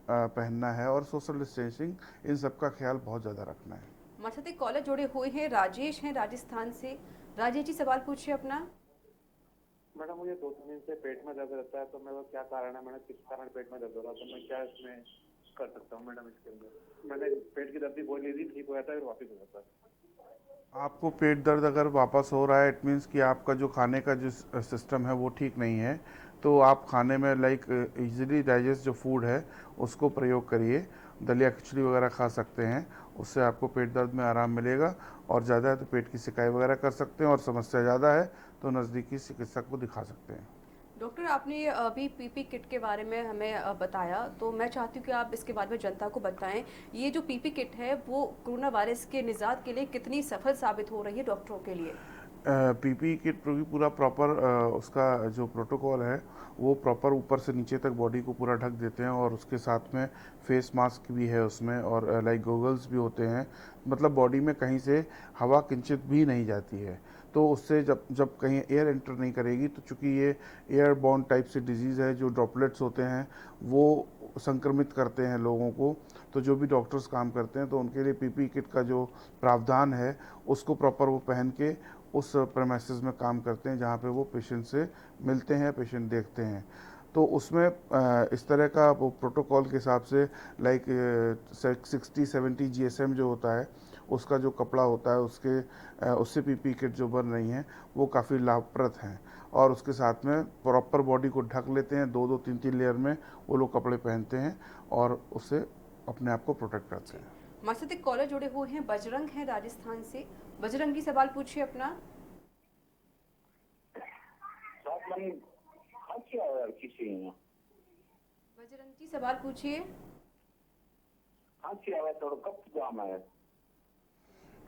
पहनना है और सोशल डिस्टेंसिंग, इन सब का ख्याल बहुत ज़्यादा रखना है। हमारे साथ एक कॉलर जुड़े हुए हैं, राजेश हैं राजस्थान से। राजेश जी, सवाल पूछिए अपना। मैडम, मुझे 2-3 दिन से पेट में दर्द रहता है, तो मेरा क्या कारण है मैडम, किस कारण पेट में दर्द हो रहा है, तो मैं क्या इसमें कर सकता हूँ मैडम? इसके अंदर मैंने पेट की दर्द भी गोली ली थी, ठीक हो जाता है, फिर वापस हो जाता है। आपको पेट दर्द अगर वापस हो रहा है, इट मीन्स कि आपका जो खाने का जो सिस्टम है वो ठीक नहीं है, तो आप खाने में इजीली डाइजेस्ट जो फूड है उसको प्रयोग करिए। दलिया खिचड़ी वगैरह खा सकते हैं, उससे आपको पेट दर्द में आराम मिलेगा। और ज़्यादा है तो पेट की सिकाई वगैरह कर सकते हैं, और समस्या ज़्यादा है तो नज़दीकी चिकित्सक को दिखा सकते हैं। डॉक्टर, आपने अभी पीपी किट के बारे में हमें बताया, तो मैं चाहती हूँ कि आप इसके बारे में जनता को बताएं, ये जो पीपी किट है वो कोरोना वायरस के निजात के लिए कितनी सफल साबित हो रही है डॉक्टरों के लिए? पीपी किट पूरा प्रॉपर उसका जो प्रोटोकॉल है वो प्रॉपर ऊपर से नीचे तक बॉडी को पूरा ढक देते हैं, और उसके साथ में फेस मास्क भी है उसमें, और गॉगल्स भी होते हैं, मतलब बॉडी में कहीं से हवा किंचित भी नहीं जाती है, तो उससे जब कहीं एयर एंटर नहीं करेगी, तो चूँकि ये एयरबॉर्न टाइप से डिजीज़ है, जो ड्रॉपलेट्स होते हैं वो संक्रमित करते हैं लोगों को, तो जो भी डॉक्टर्स काम करते हैं तो उनके लिए पीपी किट का जो प्रावधान है उसको प्रॉपर वो पहन के उस प्रेमाइसेस में काम करते हैं जहाँ पे वो पेशेंट से मिलते हैं, पेशेंट देखते हैं। तो उसमें इस तरह का वो प्रोटोकॉल के हिसाब से 60-70 GSM जो होता है उसका जो कपड़ा होता है उससे पीपी किट जो बन रही हैं वो काफ़ी लाभप्रद हैं, और उसके साथ में प्रॉपर बॉडी को ढक लेते हैं, 2-2, 3-3 लेयर में वो लोग कपड़े पहनते हैं और उससे अपने आप को प्रोटेक्ट करते हैं। हमारे साथ एक कॉलर जुड़े हुए हैं, बजरंग हैं राजस्थान से। बजरंग जी, सवाल पूछिए अपना। बजरंग जी, सवाल पूछिए।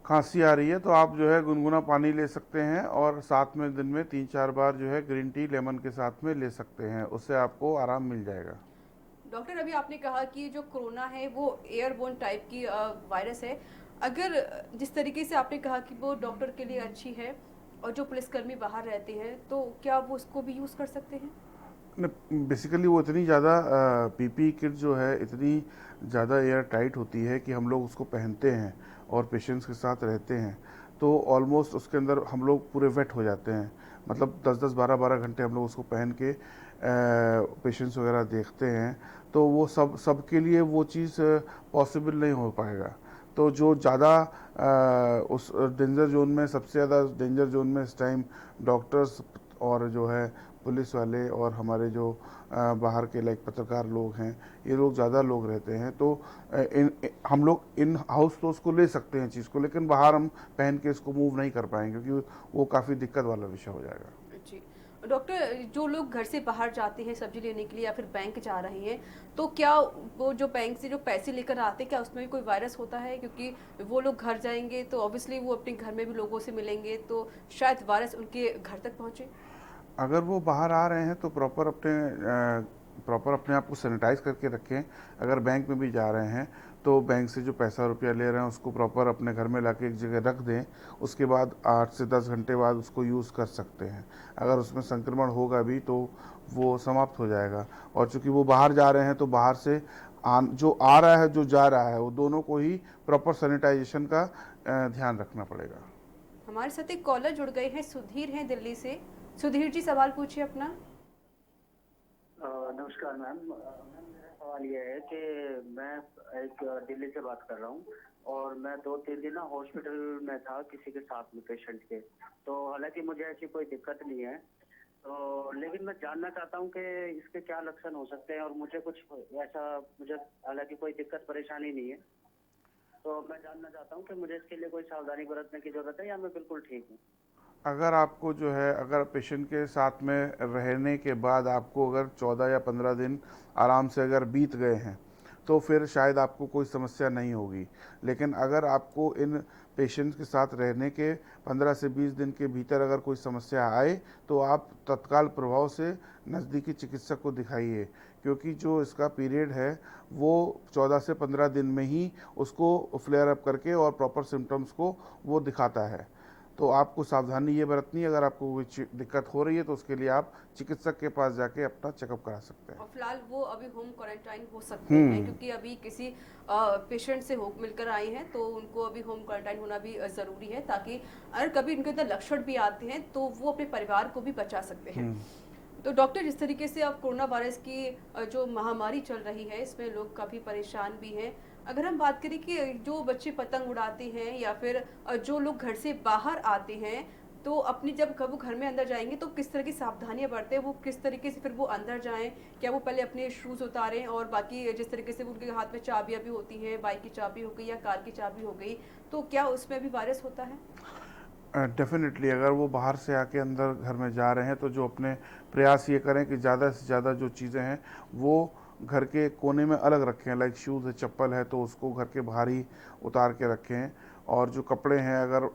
खांसी आ रही है तो आप जो है गुनगुना पानी ले सकते हैं, और साथ में दिन में 3-4 बार जो है ग्रीन टी लेमन के साथ में ले सकते हैं, उससे आपको आराम मिल जाएगा। डॉक्टर, अभी आपने कहा कि जो कोरोना है वो एयरबोर्न टाइप की वायरस है, अगर जिस तरीके से आपने कहा कि वो डॉक्टर के लिए अच्छी है और जो पुलिसकर्मी बाहर रहते हैं, तो क्या वो उसको भी यूज़ कर सकते हैं? बेसिकली वो इतनी ज़्यादा पीपी किट जो है इतनी ज़्यादा एयर टाइट होती है कि हम लोग उसको पहनते हैं और पेशेंट्स के साथ रहते हैं, तो ऑलमोस्ट उसके अंदर हम लोग पूरे वेट हो जाते हैं, मतलब 10-10, 12-12 घंटे हम लोग उसको पहन के पेशेंट्स वगैरह देखते हैं, तो वो सबके लिए वो चीज़ पॉसिबल नहीं हो पाएगा। तो जो ज़्यादा उस डेंजर जोन में, सबसे ज़्यादा डेंजर जोन में इस टाइम डॉक्टर्स और जो है पुलिस वाले और हमारे जो बाहर के पत्रकार लोग हैं, ये लोग ज़्यादा लोग रहते हैं, तो हम लोग इन हाउस तो उसको ले सकते हैं चीज़ को, लेकिन बाहर हम पहन के इसको मूव नहीं कर पाएंगे क्योंकि वो काफ़ी दिक्कत वाला विषय हो जाएगा। जी डॉक्टर, जो लोग घर से बाहर जाते हैं सब्जी लेने के लिए या फिर बैंक जा रहे हैं, तो क्या वो जो बैंक से जो पैसे लेकर आते हैं, क्या उसमें भी कोई वायरस होता है? क्योंकि वो लोग घर जाएंगे तो ऑब्वियसली वो अपने घर में भी लोगों से मिलेंगे, तो शायद वायरस उनके घर तक पहुँचे। अगर वो बाहर आ रहे हैं तो प्रॉपर अपने आप को सैनिटाइज करके रखें। अगर बैंक में भी जा रहे हैं तो बैंक से जो पैसा रुपया ले रहे हैं उसको प्रॉपर अपने घर में लाके एक जगह रख दें। उसके बाद 8 से 10 घंटे बाद उसको यूज़ कर सकते हैं। अगर उसमें संक्रमण होगा भी तो वो समाप्त हो जाएगा। और चूँकि वो बाहर जा रहे हैं तो बाहर से जो आ रहा है जो जा रहा है वो दोनों को ही प्रॉपर सैनिटाइजेशन का ध्यान रखना पड़ेगा। हमारे साथ एक कॉलर जुड़ गए हैं, सुधीर हैं दिल्ली से। सुधीर जी सवाल पूछिए अपना। नमस्कार मैम, मेरा सवाल ये है कि मैं एक दिल्ली से बात कर रहा हूँ और मैं 2-3 दिन हॉस्पिटल में था किसी के साथ में, पेशेंट के। तो हालांकि मुझे ऐसी कोई दिक्कत नहीं है, तो लेकिन मैं जानना चाहता हूँ कि इसके क्या लक्षण हो सकते हैं और मुझे कुछ ऐसा, मुझे हालांकि कोई दिक्कत परेशानी नहीं है, तो मैं जानना चाहता हूँ कि मुझे इसके लिए कोई सावधानी बरतने की जरूरत है या मैं बिल्कुल ठीक हूँ। अगर आपको जो है, अगर पेशेंट के साथ में रहने के बाद आपको अगर 14 या 15 दिन आराम से अगर बीत गए हैं तो फिर शायद आपको कोई समस्या नहीं होगी। लेकिन अगर आपको इन पेशेंट्स के साथ रहने के 15 से 20 दिन के भीतर अगर कोई समस्या आए तो आप तत्काल प्रभाव से नज़दीकी चिकित्सक को दिखाइए, क्योंकि जो इसका पीरियड है वो 14 से 15 दिन में ही उसको फ्लेयर अप करके और प्रॉपर सिम्टम्स को वो दिखाता है। तो आपको सावधानी ये बरतनी है, अगर आपको कोई दिक्कत हो रही है तो उसके लिए आप चिकित्सक के पास जाके अपना चेकअप करा सकते हैं। और फिलहाल वो अभी होम क्वारंटाइन हो सकते हैं, क्योंकि अभी किसी पेशेंट से मिलकर आए हैं तो उनको अभी होम क्वारंटाइन होना भी ज़रूरी है, ताकि अगर कभी उनके अंदर लक्षण भी आते हैं तो वो अपने परिवार को भी बचा सकते हैं। तो डॉक्टर, जिस तरीके से अब कोरोना वायरस की जो महामारी चल रही है इसमें लोग काफ़ी परेशान भी हैं। अगर हम बात करें कि जो बच्चे पतंग उड़ाते हैं या फिर जो लोग घर से बाहर आते हैं, तो अपनी जब वो घर में अंदर जाएंगे तो किस तरह की सावधानियां बरतें, वो किस तरीके से फिर वो अंदर जाएं? क्या वो पहले अपने शूज़ उतारें और बाकी जिस तरीके से उनके हाथ में चाबियां भी होती हैं, बाइक की चाबी हो गई या कार की चाबी हो गई, तो क्या उसमें भी वायरस होता है? डेफिनेटली अगर वो बाहर से आके अंदर घर में जा रहे हैं तो जो अपने प्रयास ये करें कि ज़्यादा से ज़्यादा जो चीज़ें हैं वो घर के कोने में अलग रखें। लाइक शूज़ है, चप्पल है, तो उसको घर के बाहर ही उतार के रखें। और जो कपड़े हैं अगर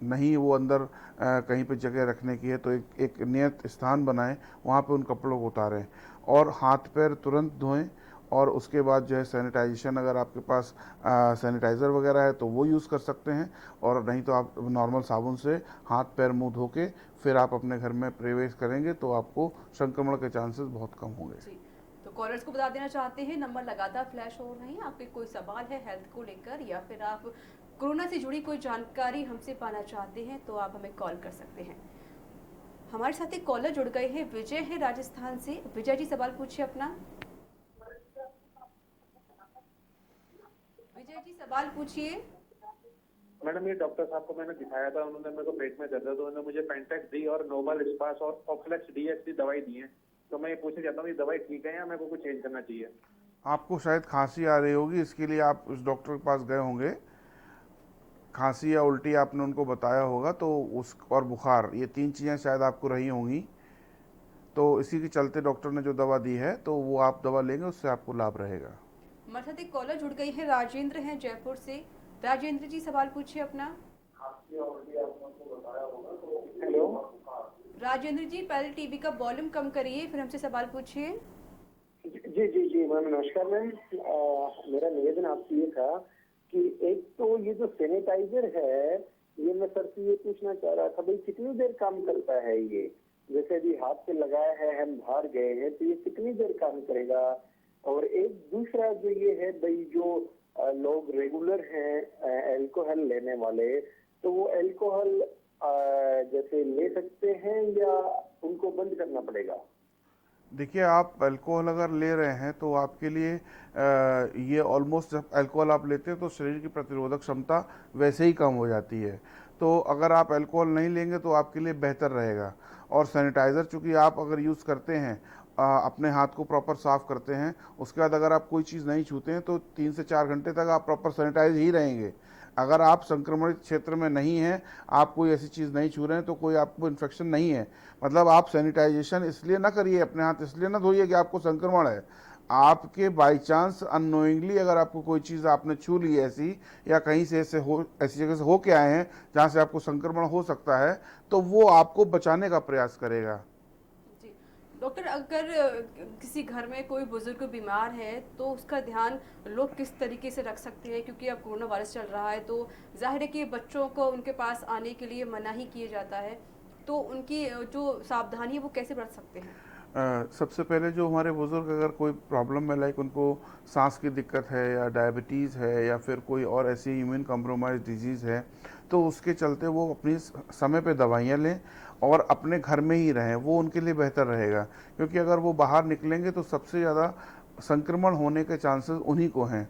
नहीं वो अंदर कहीं पे जगह रखने की है तो एक नियत स्थान बनाएं, वहाँ पे उन कपड़ों को उतारें और हाथ पैर तुरंत धोएं। और उसके बाद जो है सैनिटाइजेशन, अगर आपके पास सैनिटाइज़र वगैरह है तो वो यूज़ कर सकते हैं, और नहीं तो आप नॉर्मल साबुन से हाथ पैर मुंह धो के फिर आप अपने घर में प्रवेश करेंगे तो आपको संक्रमण के चांसेस बहुत कम होंगे। तो कॉलर्स को बता देना चाहते हैं, नंबर लगातार फ्लैश हो रहे हैं। आपके कोई सवाल है हेल्थ को लेकर या फिर आप कोरोना से जुड़ी कोई जानकारी हमसे पाना चाहते हैं तो आप हमें कॉल कर सकते हैं। हमारे साथ एक कॉलर जुड़ गए हैं, विजय है राजस्थान से। विजय जी सवाल पूछिए अपना। विजय जी सवाल पूछिए। मैडम, ये डॉक्टर साहब को मैंने दिखाया था, उन्होंने मेरे को पेट में दर्द है तो उन्होंने मुझे पेंटेक्स डी और नोबल स्पास और ऑक्सलेक्स डीएक्स की दवाई दी है। तो मैं ये पूछना चाहता हूँ ये दवाई ठीक है या मेरे को कुछ चेंज करना चाहिए? आपको शायद खांसी आ रही होगी, इसके लिए आप उस डॉक्टर के पास गए होंगे। खांसी या उल्टी आपने उनको बताया होगा तो और बुखार, ये 3 चीज़ें शायद आपको रही होंगी। तो इसी के चलते डॉक्टर ने जो दवा दी है तो वो आप दवा लेंगे, उससे आपको लाभ रहेगा। हमारे साथ एक कॉलर जुड़ गई है, राजेंद्र हैं जयपुर से। राजेंद्र जी सवाल पूछिए अपना। हेलो राजेंद्र जी, पहले टीवी का वॉल्यूम कम करिए फिर हमसे सवाल पूछिए। जी जी जी मैम, नमस्कार मैम। मेरा निवेदन आपसे ये था कि एक तो ये जो सैनिटाइजर है ये मैं सर से ये पूछना चाह रहा था, भाई कितनी देर काम करता है ये? जैसे अभी हाथ पे लगाया है, हम बाहर गए हैं तो ये कितनी देर काम करेगा? और एक दूसरा जो ये है भाई, जो लोग रेगुलर हैं अल्कोहल लेने वाले, तो वो अल्कोहल जैसे ले सकते हैं या उनको बंद करना पड़ेगा? देखिए, आप अल्कोहल अगर ले रहे हैं तो आपके लिए ये ऑलमोस्ट, जब अल्कोहल आप लेते हैं तो शरीर की प्रतिरोधक क्षमता वैसे ही कम हो जाती है। तो अगर आप अल्कोहल नहीं लेंगे तो आपके लिए बेहतर रहेगा। और सैनिटाइज़र चूँकि आप अगर यूज़ करते हैं, अपने हाथ को प्रॉपर साफ़ करते हैं, उसके बाद अगर आप कोई चीज़ नहीं छूते हैं तो 3 से 4 घंटे तक आप प्रॉपर सैनिटाइज ही रहेंगे। अगर आप संक्रमणित क्षेत्र में नहीं हैं, आप कोई ऐसी चीज़ नहीं छू रहे हैं तो कोई आपको इन्फेक्शन नहीं है। मतलब आप सैनिटाइजेशन इसलिए ना करिए, अपने हाथ इसलिए ना धोइए कि आपको संक्रमण है। आपके बाई चांस अननोइंगली अगर आपको कोई चीज़ आपने छू ली ऐसी, या कहीं से ऐसी जगह से हो के आए हैं जहाँ से आपको संक्रमण हो सकता है, तो वो आपको बचाने का प्रयास करेगा। डॉक्टर, अगर किसी घर में कोई बुजुर्ग बीमार है तो उसका ध्यान लोग किस तरीके से रख सकते हैं? क्योंकि अब कोरोना वायरस चल रहा है तो जाहिर है कि बच्चों को उनके पास आने के लिए मना ही किया जाता है, तो उनकी जो सावधानी है वो कैसे बरत सकते हैं? सबसे पहले जो हमारे बुज़ुर्ग अगर कोई प्रॉब्लम है, लाइक उनको सांस की दिक्कत है या डायबिटीज़ है या फिर कोई और ऐसी इम्यून कॉम्प्रोमाइज डिजीज़ है, तो उसके चलते वो अपनी समय पे दवाइयाँ लें और अपने घर में ही रहें, वो उनके लिए बेहतर रहेगा। क्योंकि अगर वो बाहर निकलेंगे तो सबसे ज़्यादा संक्रमण होने के चांसेस उन्हीं को हैं,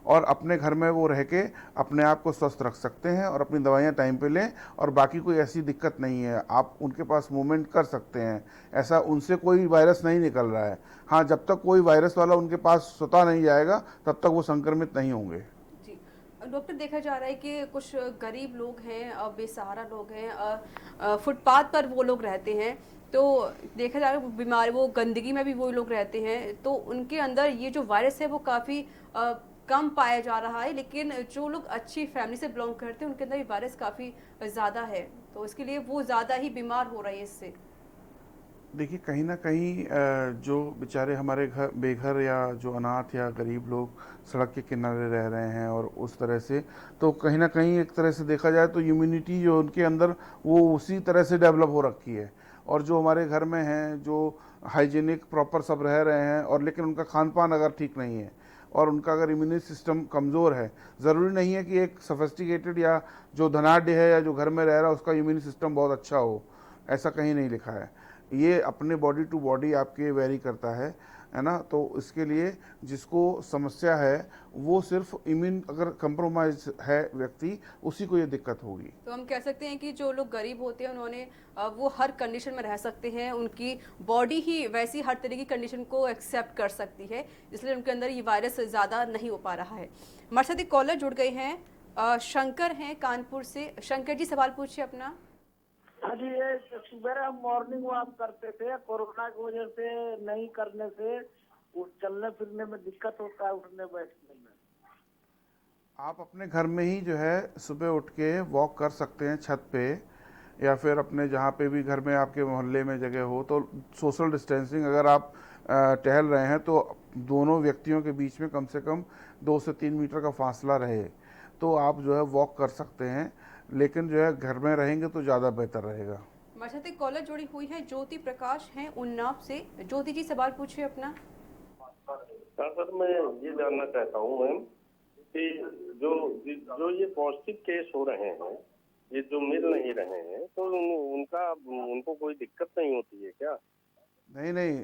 और अपने घर में वो रह के अपने आप को स्वस्थ रख सकते हैं और अपनी दवाइयाँ टाइम पे लें, और बाकी कोई ऐसी दिक्कत नहीं है, आप उनके पास मूवमेंट कर सकते हैं, ऐसा उनसे कोई वायरस नहीं निकल रहा है। हाँ, जब तक कोई वायरस वाला उनके पास स्वतः नहीं जाएगा तब तक वो संक्रमित नहीं होंगे। डॉक्टर, देखा जा रहा है कि कुछ गरीब लोग हैं, बेसहारा लोग हैं, फुटपाथ पर वो लोग रहते हैं, तो देखा जा रहा है बीमार, वो गंदगी में भी वो लोग रहते हैं, तो उनके अंदर ये जो वायरस है वो काफ़ी कम पाया जा रहा है, लेकिन जो लोग अच्छी फैमिली से बिलोंग करते हैं उनके अंदर ये वायरस काफ़ी ज़्यादा है, तो इसके लिए वो ज़्यादा ही बीमार हो रही है इससे। देखिए, कहीं ना कहीं जो बेचारे हमारे घर बेघर या जो अनाथ या गरीब लोग सड़क के किनारे रह रहे हैं और उस तरह से, तो कहीं ना कहीं एक तरह से देखा जाए तो इम्यूनिटी जो उनके अंदर वो उसी तरह से डेवलप हो रखी है। और जो हमारे घर में हैं, जो हाइजीनिक प्रॉपर सब रह रहे हैं, और लेकिन उनका खान पान अगर ठीक नहीं है और उनका अगर इम्यून सिस्टम कमज़ोर है, ज़रूरी नहीं है कि एक सोफिस्टिकेटेड या जो धनाढ़ है या जो घर में रह रहा है उसका इम्यून सिस्टम बहुत अच्छा हो, ऐसा कहीं नहीं लिखा है। ये अपने बॉडी टू बॉडी आपके वेरी करता है ना। तो इसके लिए जिसको समस्या है वो सिर्फ इम्यून अगर कंप्रोमाइज है व्यक्ति, उसी को ये दिक्कत होगी। तो हम कह सकते हैं कि जो लोग गरीब होते हैं उन्होंने वो हर कंडीशन में रह सकते हैं, उनकी बॉडी ही वैसी हर तरह की कंडीशन को एक्सेप्ट कर सकती है, इसलिए उनके अंदर ये वायरस ज़्यादा नहीं हो पा रहा है। हमारे साथ एक कॉलर जुड़ गए हैं, शंकर हैं कानपुर से। शंकर जी, सवाल पूछिए अपना। हाँ जी, ये सुबह मॉर्निंग वॉक करते थे, कोरोना की वजह से नहीं करने से चलने फिरने में दिक्कत होता है, उठने बैठने में। आप अपने घर में ही जो है सुबह उठ के वॉक कर सकते हैं छत पे, या फिर अपने जहाँ पे भी घर में आपके मोहल्ले में जगह हो, तो सोशल डिस्टेंसिंग अगर आप टहल रहे हैं तो दोनों व्यक्तियों के बीच में कम से कम 2 से 3 मीटर का फासला रहे, तो आप जो है वॉक कर सकते हैं। लेकिन जो है घर में रहेंगे तो ज़्यादा बेहतर रहेगा। हमारे साथ एक कॉलर जुड़ी हुई है, ज्योति प्रकाश हैं उन्नाव से। ज्योति जी, सवाल पूछिए अपना। सर, मैं ये जानना चाहता हूँ मैम कि जो ये पॉजिटिव केस हो रहे हैं, ये जो मिल नहीं रहे हैं, तो उनको कोई दिक्कत नहीं होती है क्या? नहीं,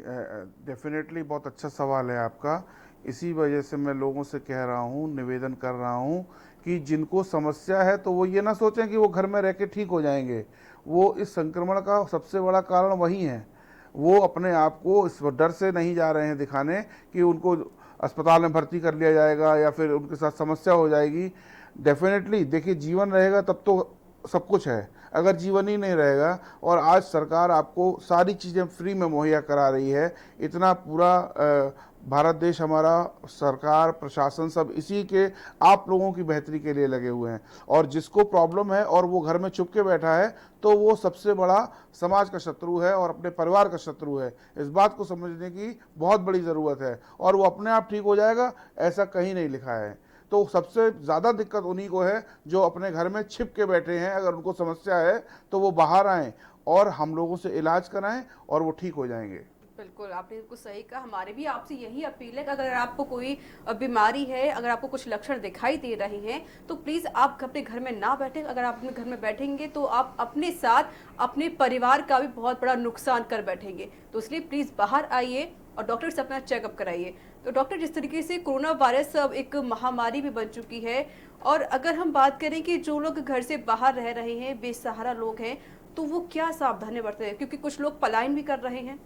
डेफिनेटली बहुत अच्छा सवाल है आपका। इसी वजह से मैं लोगों से कह रहा हूँ, निवेदन कर रहा हूँ कि जिनको समस्या है तो वो ये ना सोचें कि वो घर में रह के ठीक हो जाएंगे। वो इस संक्रमण का सबसे बड़ा कारण वही है। वो अपने आप को इस डर से नहीं जा रहे हैं दिखाने कि उनको अस्पताल में भर्ती कर लिया जाएगा या फिर उनके साथ समस्या हो जाएगी। डेफिनेटली देखिए, जीवन रहेगा तब तो सब कुछ है, अगर जीवन ही नहीं रहेगा, और आज सरकार आपको सारी चीज़ें फ्री में मुहैया करा रही है, इतना पूरा भारत देश हमारा, सरकार प्रशासन सब इसी के आप लोगों की बेहतरी के लिए लगे हुए हैं। और जिसको प्रॉब्लम है और वो घर में छुप के बैठा है तो वो सबसे बड़ा समाज का शत्रु है और अपने परिवार का शत्रु है। इस बात को समझने की बहुत बड़ी ज़रूरत है, और वो अपने आप ठीक हो जाएगा ऐसा कहीं नहीं लिखा है। तो सबसे ज़्यादा दिक्कत उन्हीं को है जो अपने घर में छिप के बैठे हैं। अगर उनको समस्या है तो वो बाहर आएँ और हम लोगों से इलाज कराएं और वो ठीक हो जाएंगे। बिल्कुल, आपने बिल्कुल सही कहा। हमारे भी आपसे यही अपील है कि अगर आपको कोई बीमारी है, अगर आपको कुछ लक्षण दिखाई दे रहे हैं, तो प्लीज़ आप अपने घर में ना बैठें। अगर आप अपने घर में बैठेंगे तो आप अपने साथ अपने परिवार का भी बहुत बड़ा नुकसान कर बैठेंगे। तो इसलिए प्लीज़ बाहर आइए और डॉक्टर से अपना चेकअप कराइए। तो डॉक्टर, जिस तरीके से कोरोना वायरस अब एक महामारी भी बन चुकी है, और अगर हम बात करें कि जो लोग घर से बाहर रह रहे हैं, बेसहारा लोग हैं, तो वो क्या सावधानी बरते हैं? क्योंकि कुछ लोग पलायन भी कर रहे हैं।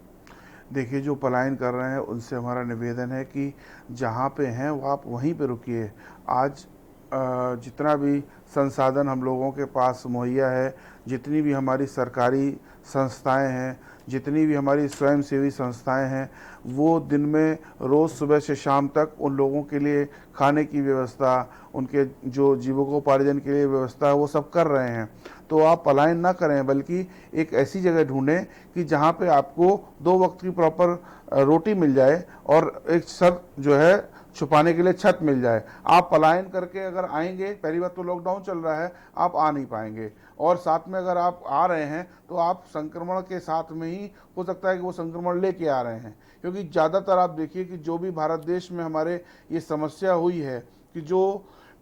देखिए, जो पलायन कर रहे हैं उनसे हमारा निवेदन है कि जहाँ पे हैं वो आप वहीं पे रुकिए। आज जितना भी संसाधन हम लोगों के पास मुहैया है, जितनी भी हमारी सरकारी संस्थाएं हैं, जितनी भी हमारी स्वयंसेवी संस्थाएं हैं, वो दिन में रोज़ सुबह से शाम तक उन लोगों के लिए खाने की व्यवस्था, उनके जो जीविकोपार्जन के लिए व्यवस्था है, वो सब कर रहे हैं। तो आप पलायन ना करें, बल्कि एक ऐसी जगह ढूंढें कि जहाँ पे आपको 2 वक्त की प्रॉपर रोटी मिल जाए और एक सर जो है छुपाने के लिए छत मिल जाए। आप पलायन करके अगर आएंगे, पहली बात तो लॉकडाउन चल रहा है, आप आ नहीं पाएंगे, और साथ में अगर आप आ रहे हैं तो आप संक्रमण के साथ में ही हो सकता है कि वो संक्रमण लेके आ रहे हैं। क्योंकि ज़्यादातर आप देखिए कि जो भी भारत देश में हमारे ये समस्या हुई है कि जो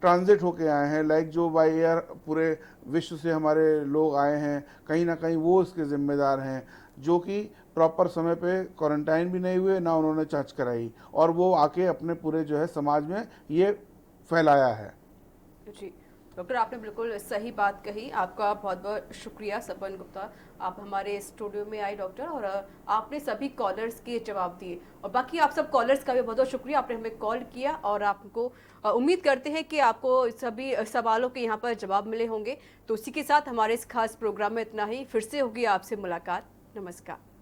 ट्रांजिट होके आए हैं, लाइक जो बाय एयर पूरे विश्व से हमारे लोग आए हैं, कहीं ना कहीं वो इसके जिम्मेदार हैं, जो कि प्रॉपर समय पे क्वारंटाइन भी नहीं हुए, ना उन्होंने जांच कराई, और वो आके अपने पूरे जो है समाज में ये फैलाया है। जी डॉक्टर, आपने बिल्कुल सही बात कही। आपका बहुत बहुत शुक्रिया सपन गुप्ता, आप हमारे स्टूडियो में आए डॉक्टर, और आपने सभी कॉलर्स के जवाब दिए। और बाकी आप सब कॉलर्स का भी बहुत बहुत शुक्रिया, आपने हमें कॉल किया, और आपको उम्मीद करते हैं कि आपको सभी सवालों के यहाँ पर जवाब मिले होंगे। तो उसी के साथ हमारे इस खास प्रोग्राम में इतना ही। फिर से होगी आपसे मुलाकात। नमस्कार।